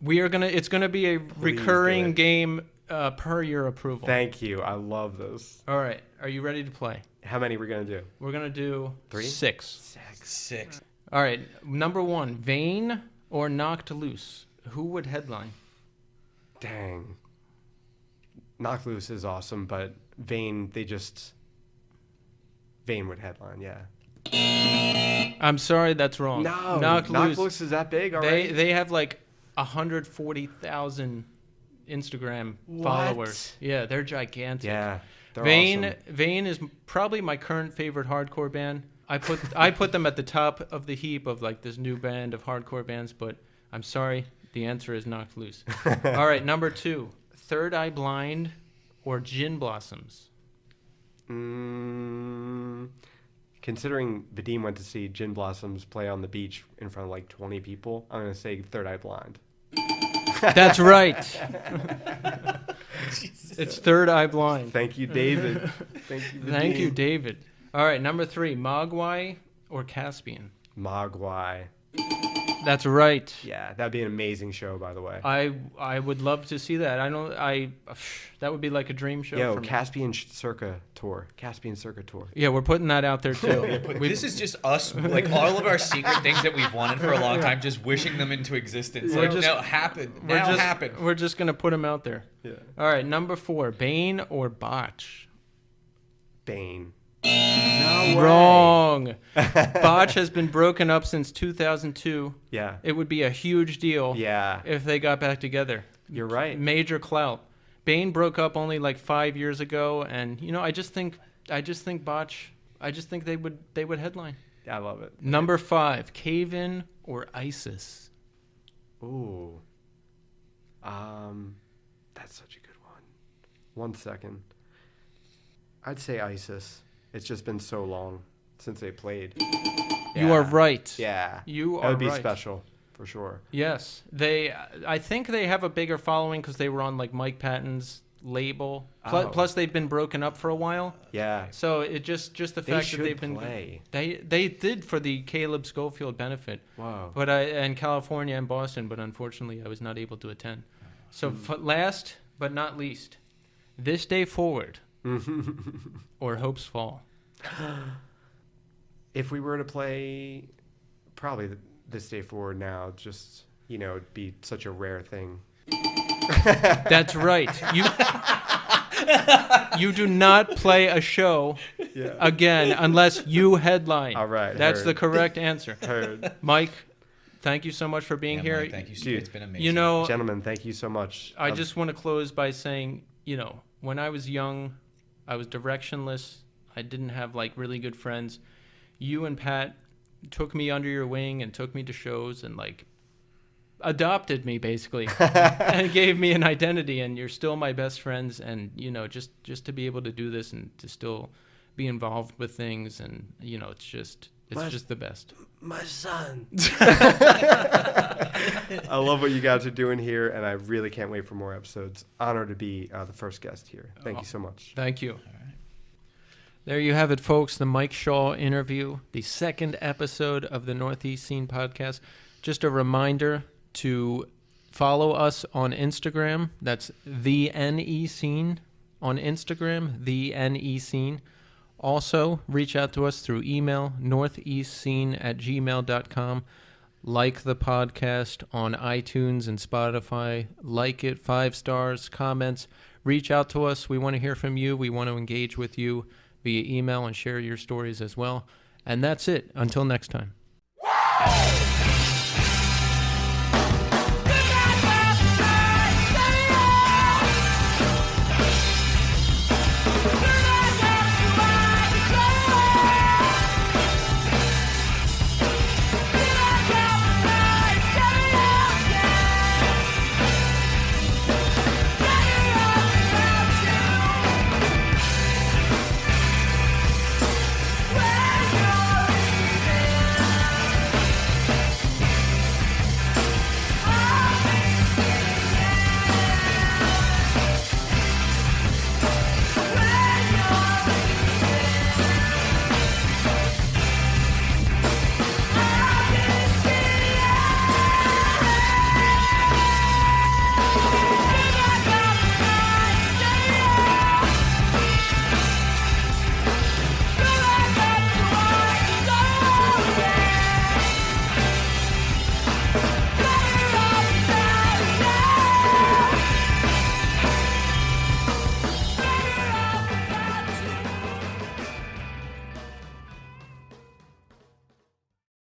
Speaker 1: It's going to be a recurring game per your approval.
Speaker 3: Thank you. I love this.
Speaker 1: All right. Are you ready to play?
Speaker 3: How many are we going to do?
Speaker 1: We're going to do
Speaker 3: 3?
Speaker 1: 6.
Speaker 2: 6.
Speaker 1: All right. Number 1, Vain or Knocked Loose? Who would headline?
Speaker 3: Dang. Knocked Loose is awesome, but Vain would headline, yeah.
Speaker 1: I'm sorry, that's wrong.
Speaker 3: No, Knocked Loose is that big already?
Speaker 1: They have like 140,000 Instagram followers. Yeah, they're gigantic.
Speaker 3: Yeah, they're
Speaker 1: Vain,
Speaker 3: awesome.
Speaker 1: Vain is probably my current favorite hardcore band. I put them at the top of the heap of like this new band of hardcore bands, but I'm sorry, the answer is Knocked Loose. All right, number 2, Third Eye Blind or Gin Blossoms?
Speaker 3: Considering Vadim went to see Gin Blossoms play on the beach in front of like 20 people, I'm going to say Third Eye Blind.
Speaker 1: That's right. It's Third Eye Blind.
Speaker 3: Thank you, David.
Speaker 1: Thank you, David. All right, number 3, Mogwai or Caspian?
Speaker 3: Mogwai.
Speaker 1: That's right.
Speaker 3: Yeah, that'd be an amazing show, by the way.
Speaker 1: I would love to see that. That would be like a dream show
Speaker 3: Yo,
Speaker 1: for me.
Speaker 3: Caspian CIRCA tour.
Speaker 1: Yeah, we're putting that out there too.
Speaker 2: This is just us, like all of our secret things that we've wanted for a long time, just wishing them into existence.
Speaker 1: We're
Speaker 2: Like,
Speaker 1: just-
Speaker 2: now happen. Now happen.
Speaker 1: We're just gonna put them out there.
Speaker 3: Yeah.
Speaker 1: All right, number 4, Bane or Botch?
Speaker 3: Bane.
Speaker 1: Wrong. Botch has been broken up since 2002.
Speaker 3: Yeah.
Speaker 1: It would be a huge deal
Speaker 3: Yeah.
Speaker 1: if they got back together.
Speaker 3: You're right.
Speaker 1: Major clout. Bane broke up only like 5 years ago, and I just think Botch. I just think they would headline.
Speaker 3: I love it.
Speaker 1: Number 5, Cave-In or ISIS?
Speaker 3: Ooh. That's such a good one. 1 second. I'd say ISIS. It's just been so long since they played.
Speaker 1: You are right.
Speaker 3: Yeah.
Speaker 1: You
Speaker 3: That
Speaker 1: are
Speaker 3: would be
Speaker 1: right.
Speaker 3: special, for sure.
Speaker 1: Yes, I think they have a bigger following because they were on like Mike Patton's label.
Speaker 3: Oh.
Speaker 1: Plus, they've been broken up for a while.
Speaker 3: Yeah.
Speaker 1: So it just the
Speaker 3: They
Speaker 1: fact
Speaker 3: should
Speaker 1: that they've been
Speaker 3: play.
Speaker 1: they did for the Caleb Schofield benefit.
Speaker 3: Wow.
Speaker 1: But in California and Boston, but unfortunately I was not able to attend. So last but not least, This Day Forward or Hopes Fall.
Speaker 3: If we were to play probably This Day Forward now, just, it'd be such a rare thing.
Speaker 1: That's right. You do not play a show again unless you headline.
Speaker 3: All right.
Speaker 1: That's
Speaker 3: heard.
Speaker 1: the correct answer.
Speaker 3: Heard.
Speaker 1: Mike, thank you so much for being
Speaker 2: Yeah,
Speaker 1: here.
Speaker 2: Mike, thank you.
Speaker 3: Dude,
Speaker 2: It's been amazing.
Speaker 3: Gentlemen, thank you so much.
Speaker 1: I just want to close by saying, when I was young, I was directionless. I didn't have like really good friends. You and Pat took me under your wing and took me to shows and like adopted me basically and gave me an identity, and you're still my best friends. And just to be able to do this and to still be involved with things, and it's just the best.
Speaker 3: My son. I love what you guys are doing here, and I really can't wait for more episodes. Honored to be the first guest here. Thank you so much.
Speaker 1: Thank you. There you have it, folks. The Mike Shaw interview, the second episode of the Northeast Scene podcast. Just a reminder to follow us on Instagram. That's the NE Scene on Instagram, the NE Scene. Also, reach out to us through email, northeastscene@gmail.com. Like the podcast on iTunes and Spotify. Like it, 5 stars, comments. Reach out to us. We want to hear from you. We want to engage with you via email and share your stories as well. And that's it. Until next time.